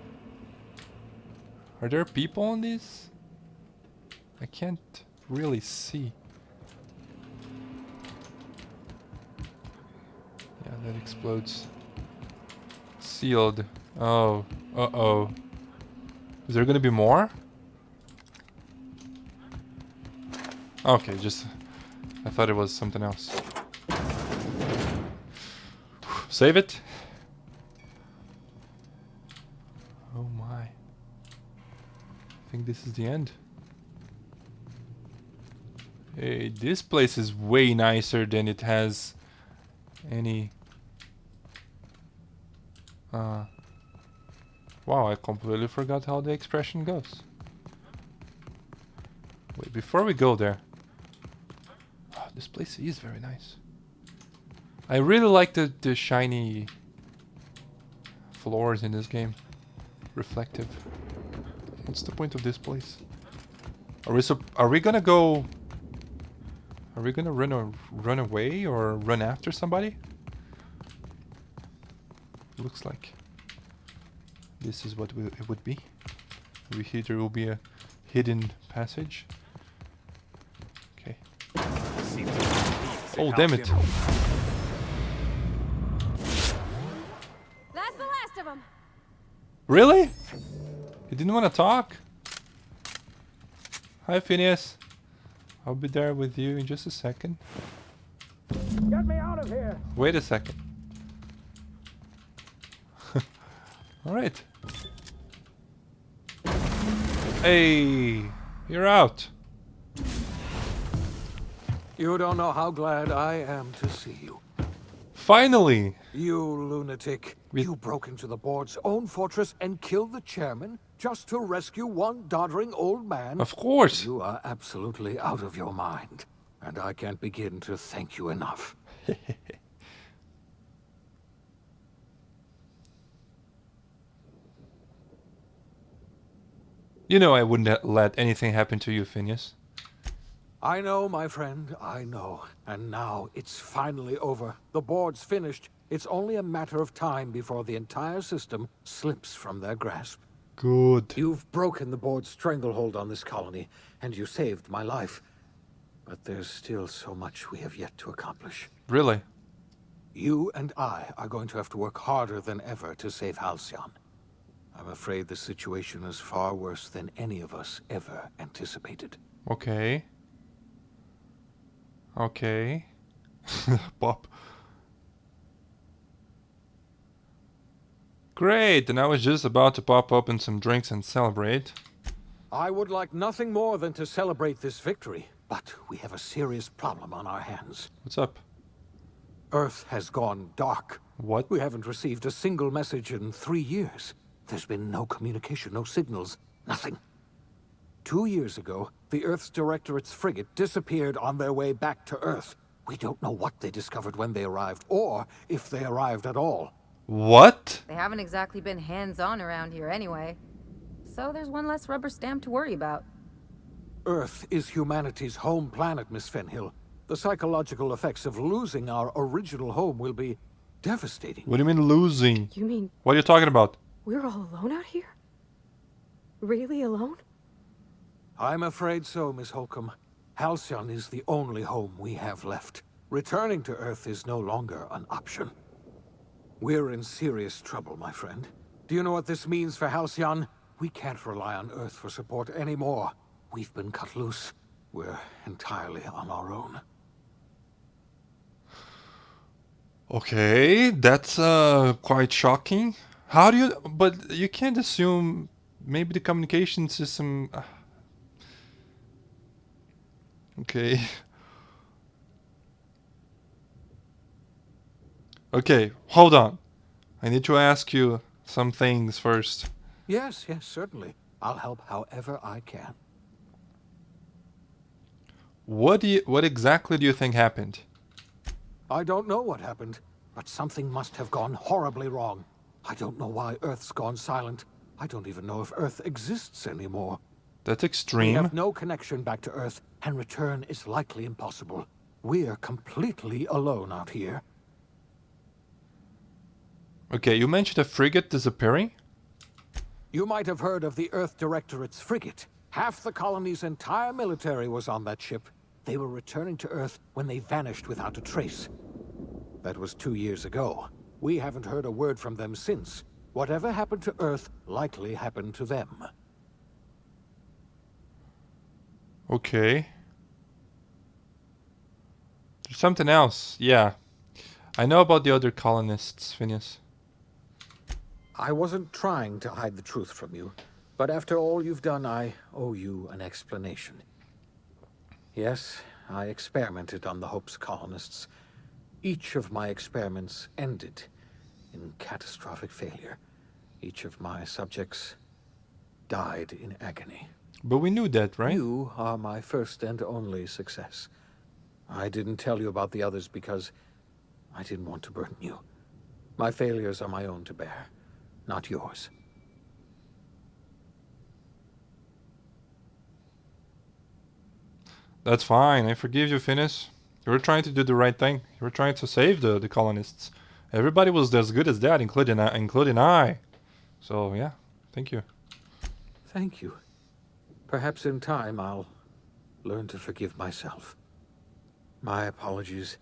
Are there people on this? I can't really see. Yeah, that explodes. Sealed. Oh, uh-oh. Is there gonna be more? Okay, just... I thought it was something else. Save it. Oh my. I think this is the end. Hey, this place is way nicer than it has any... Wow, I completely forgot how the expression goes. Wait, before we go there... Oh, this place is very nice. I really like the shiny floors in this game. Reflective. What's the point of this place? Are we gonna go... Are we gonna run away or run after somebody? Looks like this is what it would be. Over here there will be a hidden passage. Okay. Oh damn it! rest of them. Really? You didn't want to talk? Hi, Phineas. I'll be there with you in just a second. Get me out of here! Wait a second. Alright. Hey, you're out. You don't know how glad I am to see you. Finally! You lunatic. You broke into the board's own fortress and killed the chairman just to rescue one doddering old man? Of course. You are absolutely out of your mind. And I can't begin to thank you enough. You know I wouldn't let anything happen to you, Phineas. I know, my friend, I know. And now it's finally over. The board's finished. It's only a matter of time before the entire system slips from their grasp. Good. You've broken the board's stranglehold on this colony, and you saved my life. But there's still so much we have yet to accomplish. Really? You and I are going to have to work harder than ever to save Halcyon. I'm afraid the situation is far worse than any of us ever anticipated. Okay. Okay. Pop. Great, and I was just about to pop open some drinks and celebrate. I would like nothing more than to celebrate this victory, but we have a serious problem on our hands. What's up? Earth has gone dark. What? We haven't received a single message in 3 years. There's been no communication, no signals, nothing. 2 years ago, the Earth's Directorate's frigate disappeared on their way back to Earth. We don't know what they discovered when they arrived, or if they arrived at all. What? They haven't exactly been hands-on around here anyway. So there's one less rubber stamp to worry about. Earth is humanity's home planet, Miss Fenhill. The psychological effects of losing our original home will be devastating. What do you mean losing? You mean... What are you talking about? We're all alone out here? Really alone? I'm afraid so, Miss Holcomb. Halcyon is the only home we have left. Returning to Earth is no longer an option. We're in serious trouble, my friend. Do you know what this means for Halcyon? We can't rely on Earth for support anymore. We've been cut loose. We're entirely on our own. Okay, that's quite shocking. How do you... But you can't assume maybe the communication system... Okay. Okay, hold on. I need to ask you some things first. Yes, certainly. I'll help however I can. What exactly do you think happened? I don't know what happened, but something must have gone horribly wrong. I don't know why Earth's gone silent. I don't even know if Earth exists anymore. That's extreme. We have no connection back to Earth, and return is likely impossible. We're completely alone out here. Okay, you mentioned a frigate disappearing? You might have heard of the Earth Directorate's frigate. Half the colony's entire military was on that ship. They were returning to Earth when they vanished without a trace. That was 2 years ago. We haven't heard a word from them since. Whatever happened to Earth likely happened to them. Okay. There's something else. Yeah. I know about the other colonists, Phineas. I wasn't trying to hide the truth from you, but after all you've done, I owe you an explanation. Yes, I experimented on the Hope's colonists. Each of my experiments ended in catastrophic failure. Each of my subjects died in agony. But we knew that, right? You are my first and only success. I didn't tell you about the others because I didn't want to burden you. My failures are my own to bear, not yours. That's fine. I forgive you, Phineas. You were trying to do the right thing. You were trying to save the colonists. Everybody was as good as that, including I. So, yeah. Thank you. Thank you. Perhaps in time I'll learn to forgive myself. My apologies.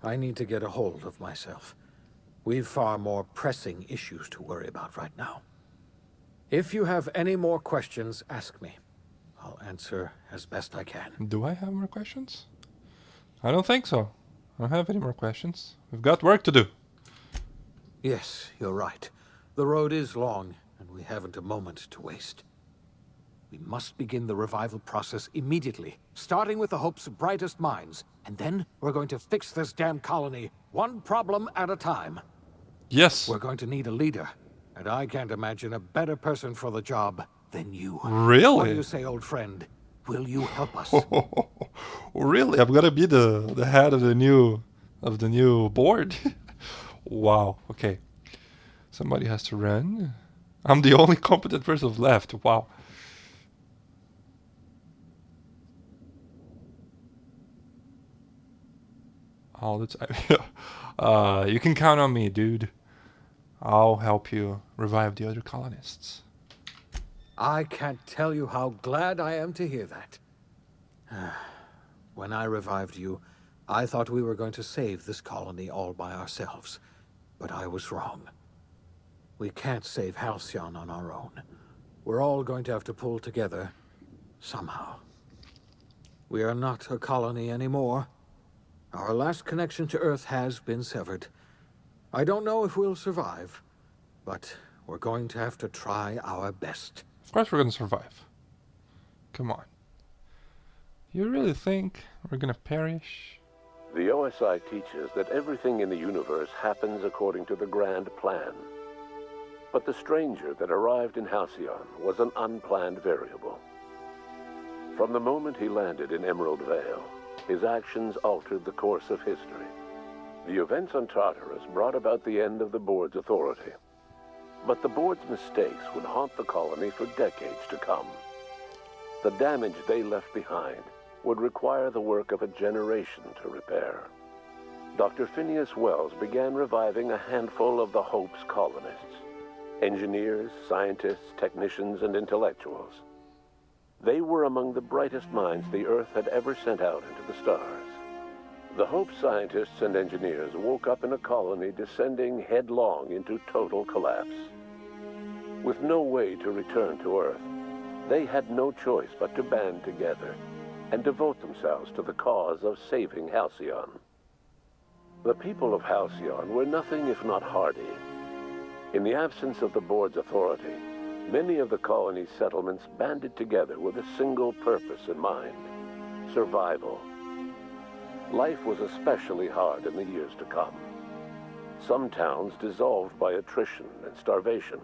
I need to get a hold of myself. We've far more pressing issues to worry about right now. If you have any more questions, ask me. I'll answer as best I can. Do I have more questions? I don't think so. I don't have any more questions. We've got work to do. Yes, you're right. The road is long, and we haven't a moment to waste. We must begin the revival process immediately, starting with the Hope's brightest minds. And then we're going to fix this damn colony, one problem at a time. Yes. We're going to need a leader, and I can't imagine a better person for the job than you. Really? What do you say, old friend? Will you help us? Really? I'm gonna be the head of the new board? Wow. Okay. Somebody has to run. I'm the only competent person left. Wow. All the time. You can count on me, dude. I'll help you revive the other colonists. I can't tell you how glad I am to hear that. When I revived you, I thought we were going to save this colony all by ourselves. But I was wrong. We can't save Halcyon on our own. We're all going to have to pull together, somehow. We are not a colony anymore. Our last connection to Earth has been severed. I don't know if we'll survive, but we're going to have to try our best. Of course we're going to survive. Come on. You really think we're going to perish? The OSI teaches that everything in the universe happens according to the grand plan. But the stranger that arrived in Halcyon was an unplanned variable. From the moment he landed in Emerald Vale, his actions altered the course of history. The events on Tartarus brought about the end of the board's authority. But the board's mistakes would haunt the colony for decades to come. The damage they left behind would require the work of a generation to repair. Dr. Phineas Wells began reviving a handful of the Hope's colonists. Engineers, scientists, technicians, and intellectuals. They were among the brightest minds the Earth had ever sent out into the stars. The Hope scientists and engineers woke up in a colony descending headlong into total collapse. With no way to return to Earth, they had no choice but to band together and devote themselves to the cause of saving Halcyon. The people of Halcyon were nothing if not hardy. In the absence of the board's authority, many of the colony's settlements banded together with a single purpose in mind: survival. Life was especially hard in the years to come. Some towns dissolved by attrition and starvation,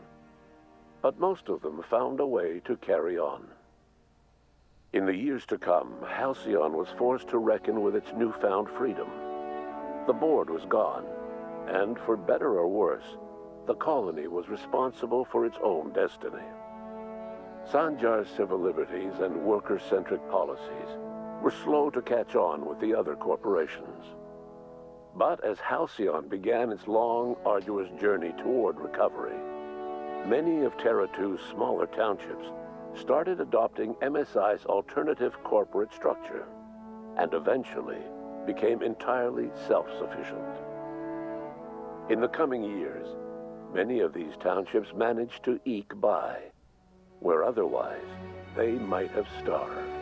but most of them found a way to carry on. In the years to come, Halcyon was forced to reckon with its newfound freedom. The board was gone, and for better or worse, the colony was responsible for its own destiny. Sanjar's civil liberties and worker-centric policies were slow to catch on with the other corporations. But as Halcyon began its long, arduous journey toward recovery, many of Terra 2's smaller townships started adopting MSI's alternative corporate structure, and eventually became entirely self-sufficient. In the coming years, many of these townships managed to eke by, where otherwise they might have starved.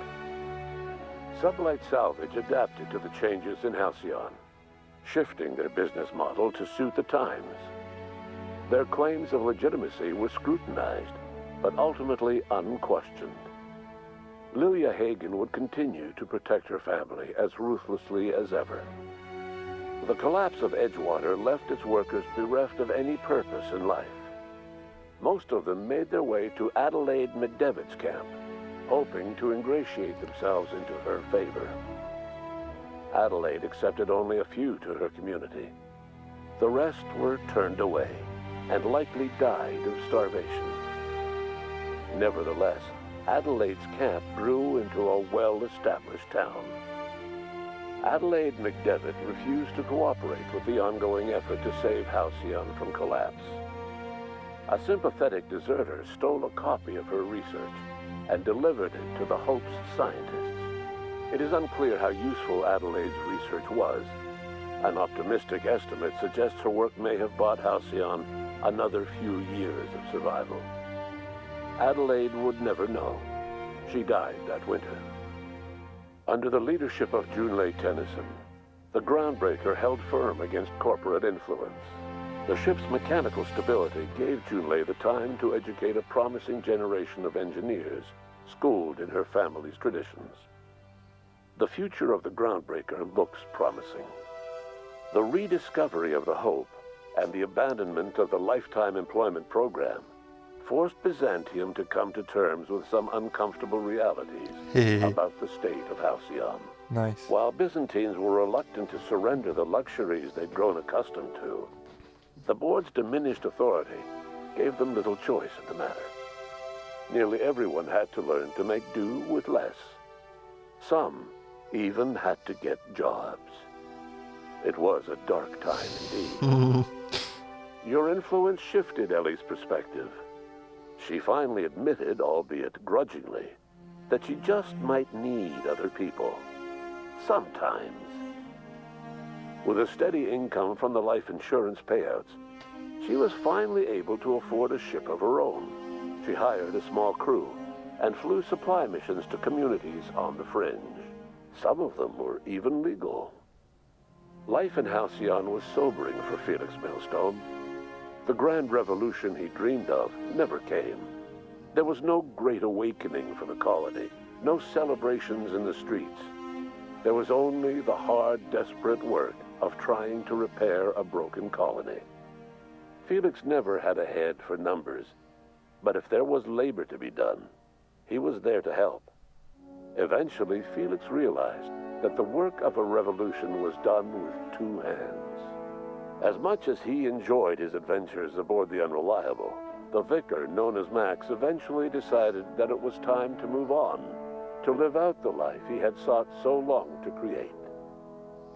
Sublight Salvage adapted to the changes in Halcyon, shifting their business model to suit the times. Their claims of legitimacy were scrutinized, but ultimately unquestioned. Lilia Hagen would continue to protect her family as ruthlessly as ever. The collapse of Edgewater left its workers bereft of any purpose in life. Most of them made their way to Adelaide McDevitt's camp, hoping to ingratiate themselves into her favor. Adelaide accepted only a few to her community. The rest were turned away, and likely died of starvation. Nevertheless, Adelaide's camp grew into a well-established town. Adelaide McDevitt refused to cooperate with the ongoing effort to save Halcyon from collapse. A sympathetic deserter stole a copy of her research and delivered it to the Hope's scientists. It is unclear how useful Adelaide's research was, An optimistic estimate suggests her work may have bought Halcyon another few years of survival. Adelaide would never know. She died that winter. Under the leadership of Junlei Tennyson, the Groundbreaker held firm against corporate influence. The ship's mechanical stability gave Junlei the time to educate a promising generation of engineers schooled in her family's traditions. The future of the Groundbreaker looks promising. The rediscovery of the Hope and the abandonment of the lifetime employment program forced Byzantium to come to terms with some uncomfortable realities about the state of Halcyon. Nice. While Byzantines were reluctant to surrender the luxuries they'd grown accustomed to, the board's diminished authority gave them little choice in the matter. Nearly everyone had to learn to make do with less. Some even had to get jobs. It was a dark time indeed. Your influence shifted Ellie's perspective. She finally admitted, albeit grudgingly, that she just might need other people. Sometimes. With a steady income from the life insurance payouts, she was finally able to afford a ship of her own. She hired a small crew and flew supply missions to communities on the fringe. Some of them were even legal. Life in Halcyon was sobering for Felix Millstone. The grand revolution he dreamed of never came. There was no great awakening for the colony, no celebrations in the streets. There was only the hard, desperate work of trying to repair a broken colony. Felix never had a head for numbers, but if there was labor to be done, he was there to help. Eventually, Felix realized that the work of a revolution was done with two hands. As much as he enjoyed his adventures aboard the Unreliable, the vicar, known as Max, eventually decided that it was time to move on, to live out the life he had sought so long to create.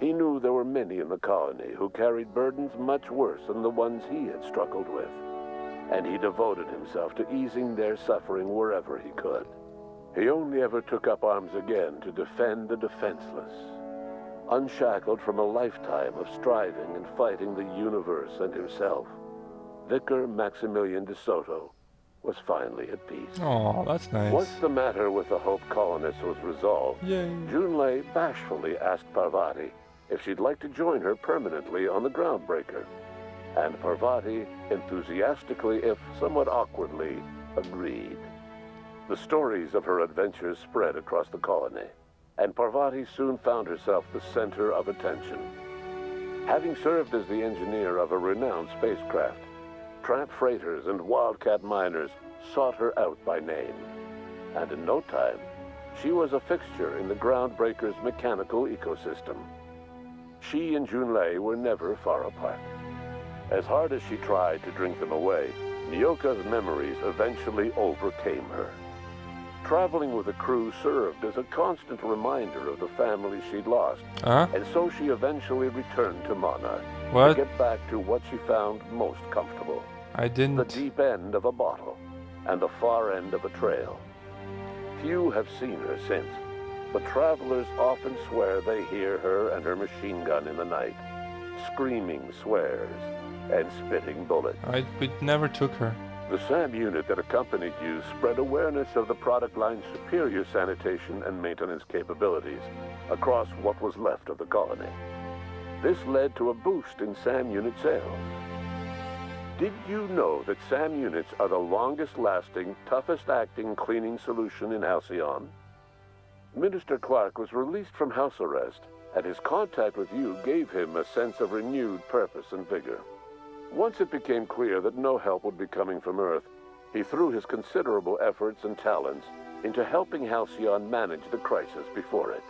He knew there were many in the colony who carried burdens much worse than the ones he had struggled with, and he devoted himself to easing their suffering wherever he could. He only ever took up arms again to defend the defenseless. Unshackled from a lifetime of striving and fighting the universe and himself, Vicar Maximilian de Soto was finally at peace. Oh, that's nice. Once the matter with the Hope colonists was resolved, Yay. Junlei bashfully asked Parvati if she'd like to join her permanently on the Groundbreaker. And Parvati enthusiastically, if somewhat awkwardly, agreed. The stories of her adventures spread across the colony, and Parvati soon found herself the center of attention. Having served as the engineer of a renowned spacecraft, tramp freighters and wildcat miners sought her out by name. And in no time, she was a fixture in the Groundbreaker's mechanical ecosystem. She and Junlei were never far apart. As hard as she tried to drink them away, Nyoka's memories eventually overcame her. Traveling with the crew served as a constant reminder of the family she'd lost, and so she eventually returned to Monarch to get back to what she found most comfortable. The deep end of a bottle and the far end of a trail. Few have seen her since, but travelers often swear they hear her and her machine gun in the night, screaming swears and spitting bullets. We never took her. The SAM unit that accompanied you spread awareness of the product line's superior sanitation and maintenance capabilities across what was left of the colony. This led to a boost in SAM unit sales. Did you know that SAM units are the longest-lasting, toughest-acting cleaning solution in Halcyon? Minister Clark was released from house arrest, and his contact with you gave him a sense of renewed purpose and vigor. Once it became clear that no help would be coming from Earth, he threw his considerable efforts and talents into helping Halcyon manage the crisis before it.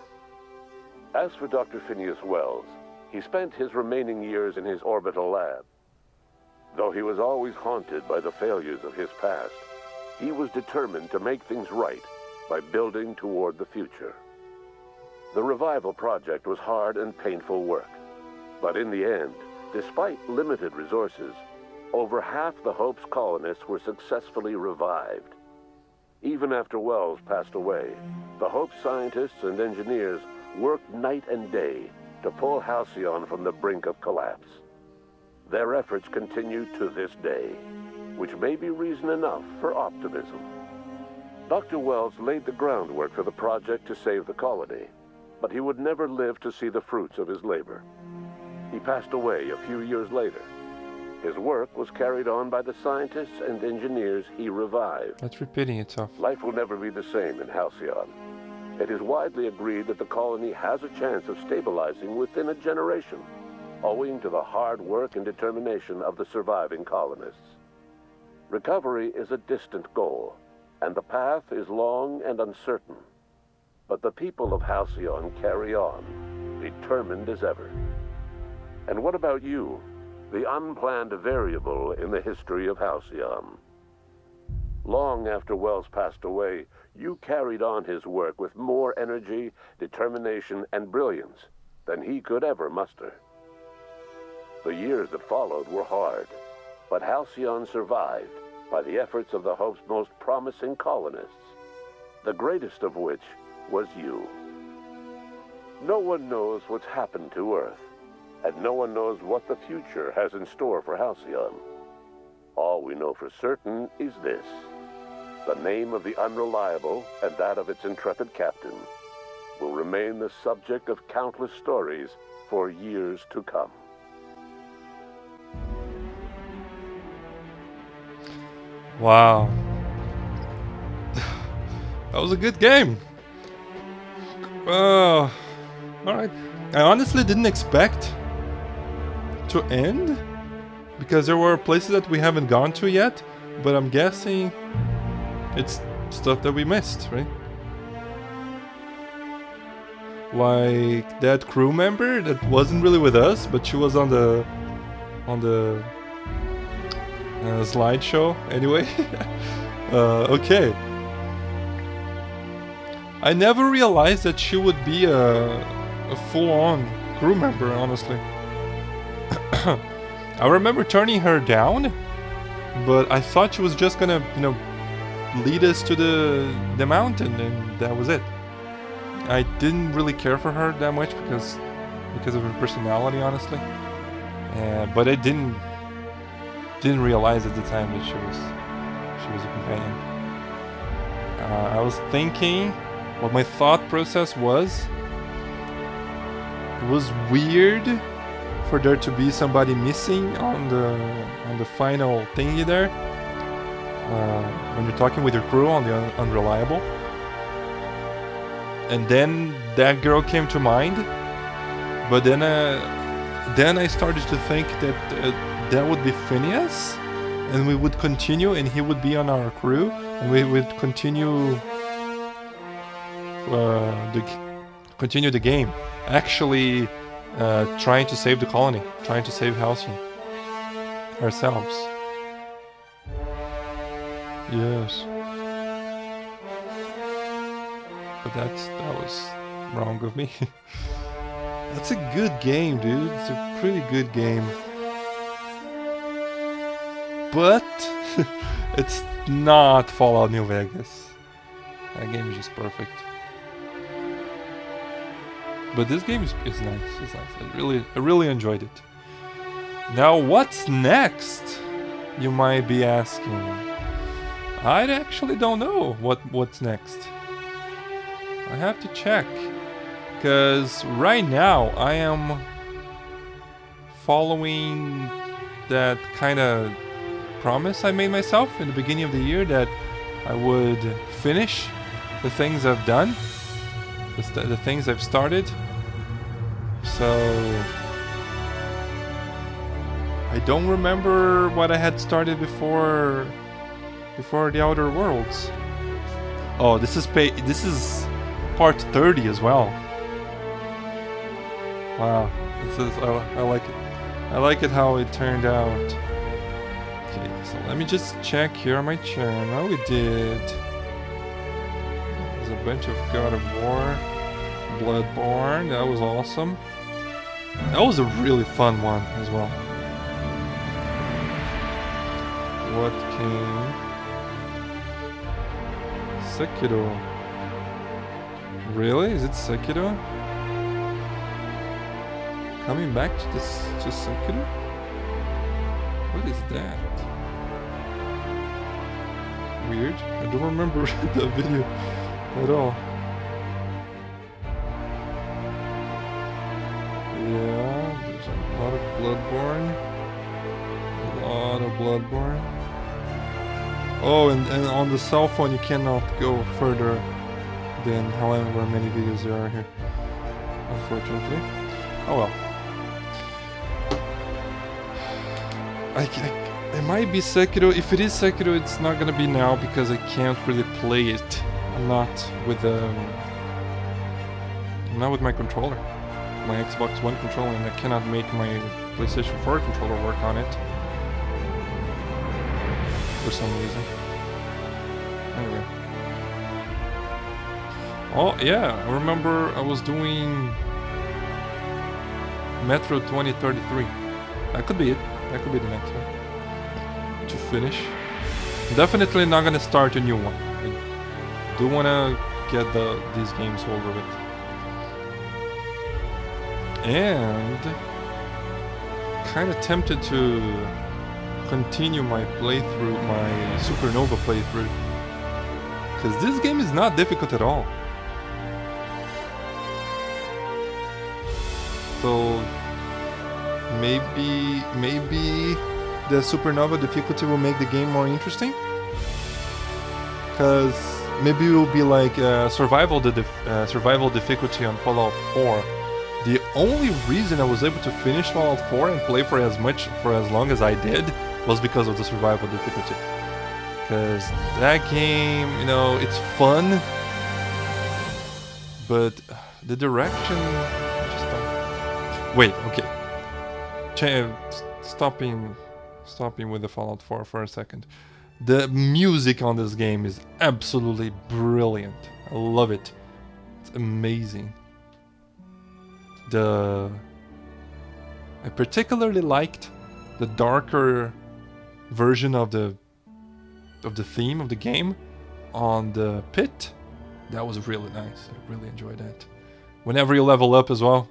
As for Dr. Phineas Wells, he spent his remaining years in his orbital lab. Though he was always haunted by the failures of his past, he was determined to make things right by building toward the future. The revival project was hard and painful work, but in the end, despite limited resources, over half the Hope's colonists were successfully revived. Even after Wells passed away, the Hope scientists and engineers worked night and day to pull Halcyon from the brink of collapse. Their efforts continue to this day, which may be reason enough for optimism. Dr. Wells laid the groundwork for the project to save the colony, but he would never live to see the fruits of his labor. He passed away a few years later. His work was carried on by the scientists and engineers he revived. That's repeating itself. Life will never be the same in Halcyon. It is widely agreed that the colony has a chance of stabilizing within a generation, owing to the hard work and determination of the surviving colonists. Recovery is a distant goal, and the path is long and uncertain. But the people of Halcyon carry on, determined as ever. And what about you, the unplanned variable in the history of Halcyon? Long after Wells passed away, you carried on his work with more energy, determination, and brilliance than he could ever muster. The years that followed were hard, but Halcyon survived by the efforts of the Hope's most promising colonists, the greatest of which was you. No one knows what's happened to Earth, and no one knows what the future has in store for Halcyon. All we know for certain is this: the name of the Unreliable and that of its intrepid captain will remain the subject of countless stories for years to come. Wow. That was a good game. Alright. I honestly didn't expect to end, because there were places that we haven't gone to yet, but I'm guessing it's stuff that we missed, right? Like that crew member that wasn't really with us, but she was on the slideshow anyway. Okay. I never realized that she would be a full-on crew member, honestly. I remember turning her down, but I thought she was just gonna, lead us to the mountain, and that was it. I didn't really care for her that much because of her personality, honestly. But I didn't realize at the time that she was a companion. I was thinking, what my thought process was, it was weird for there to be somebody missing on the final thingy there. When you're talking with your crew on the Unreliable. And then that girl came to mind, but then I started to think that that would be Phineas, and we would continue, and he would be on our crew, and we would continue the game, actually trying to save the colony, trying to save Halcyon ourselves. Yes. But that was wrong of me. That's a good game, dude. It's a pretty good game. But it's not Fallout New Vegas. That game is just perfect. But this game is nice. It's nice. I really enjoyed it. Now, what's next? You might be asking. I actually don't know what's next. I have to check, because right now I am following that kind of promise I made myself in the beginning of the year, that I would finish the things I've done, the things I've started. So I don't remember what I had started before the Outer Worlds. Oh, this is part 30 as well. Wow, I like it. I like it how it turned out. Okay, so let me just check here on my channel. We did. There's a bunch of God of War, Bloodborne. That was awesome. That was a really fun one as well. What came? Sekiro. Really? Is it Sekiro? Coming back to this to Sekiro? What is that? Weird. I don't remember the video at all. Yeah, there's a lot of Bloodborne. A lot of Bloodborne. Oh, and on the cell phone you cannot go further than however many videos there are here. Unfortunately. Oh well. It might be Sekiro. If it is Sekiro, it's not gonna be now because I can't really play it. I'm not with my controller, my Xbox One controller, and I cannot make my PlayStation 4 controller work on it for some reason. Anyway. Oh yeah, I remember I was doing Metro 2033. That could be it. That could be the next one to finish. Definitely not gonna start a new one. I do wanna get these games over with. And kind of tempted to continue my playthrough, my Supernova playthrough, because this game is not difficult at all. So maybe the Supernova difficulty will make the game more interesting, because maybe it will be like survival difficulty on Fallout 4. The only reason I was able to finish Fallout 4 and play for as long as I did was because of the survival difficulty. Because that game, you know, it's fun, but the direction just don't... Wait, okay. Stopping with the Fallout 4 for a second. The music on this game is absolutely brilliant. I love it. It's amazing. I particularly liked the darker version of the theme of the game on the pit. That was really nice. I really enjoyed that. Whenever you level up as well,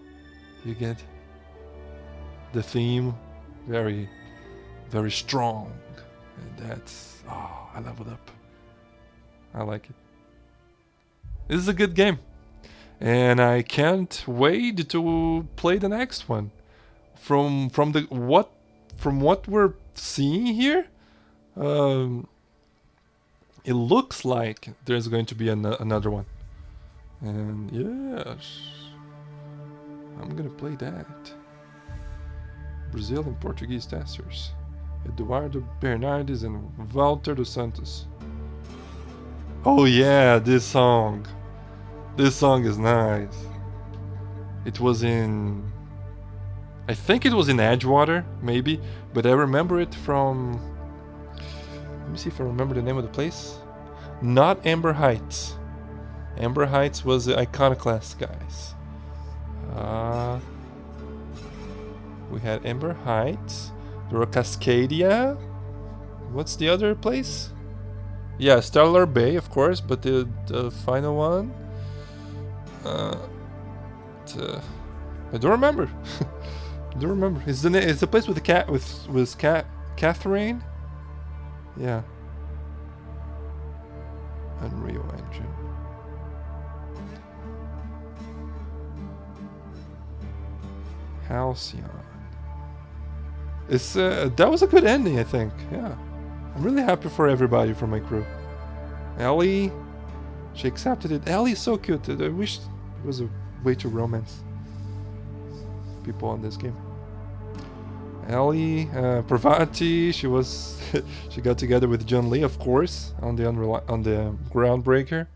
you get the theme very, very strong. And that's... oh, I leveled up. I like it. This is a good game. And I can't wait to play the next one. From what we're seeing here, it looks like there's going to be another one. And yes, I'm gonna play that. Brazilian Portuguese testers, Eduardo Bernardes and Walter dos Santos. Oh yeah, this song. This song is nice. It was in... I think it was in Edgewater, maybe, but I remember it from... Let me see if I remember the name of the place. Not Amber Heights. Amber Heights was the Iconoclast guys. We had Amber Heights. There were Cascadia. What's the other place? Yeah, Stellar Bay, of course, but the final one... I don't remember. I don't remember. It's the place with the cat with Catherine. Yeah. Unreal Engine. Halcyon. It's that was a good ending, I think. Yeah. I'm really happy for everybody from my crew. Ellie, she accepted it. Ellie's so cute. I wish it was a way to romance people on this game. Ellie, Parvati, she got together with John Lee, of course, on the Groundbreaker.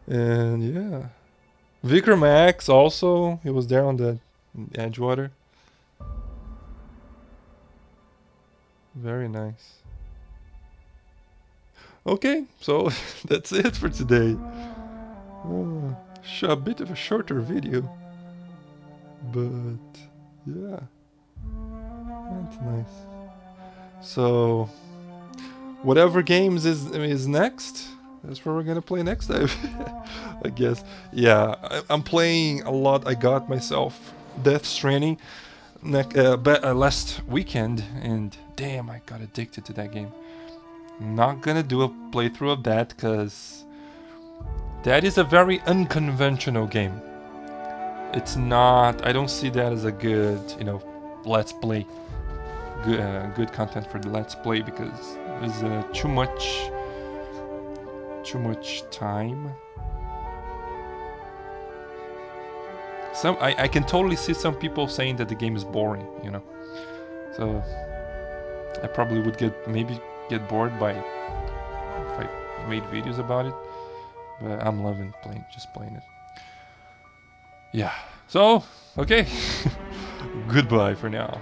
And yeah, Vikram X also, he was there on the Edgewater. Very nice. Okay, so that's it for today. A bit of a shorter video, but yeah, that's nice. So whatever games is next, that's what we're gonna play next time. I guess. Yeah, I'm playing a lot. I got myself Death Stranding last weekend, and damn, I got addicted to that game. I'm not gonna do a playthrough of that because that is a very unconventional game. It's not. I don't see that as a good, let's play. Good content for the let's play because there's too much time. I can totally see some people saying that the game is boring, So I probably would get bored by if I made videos about it. But I'm loving just playing it. Yeah. So okay. Goodbye for now.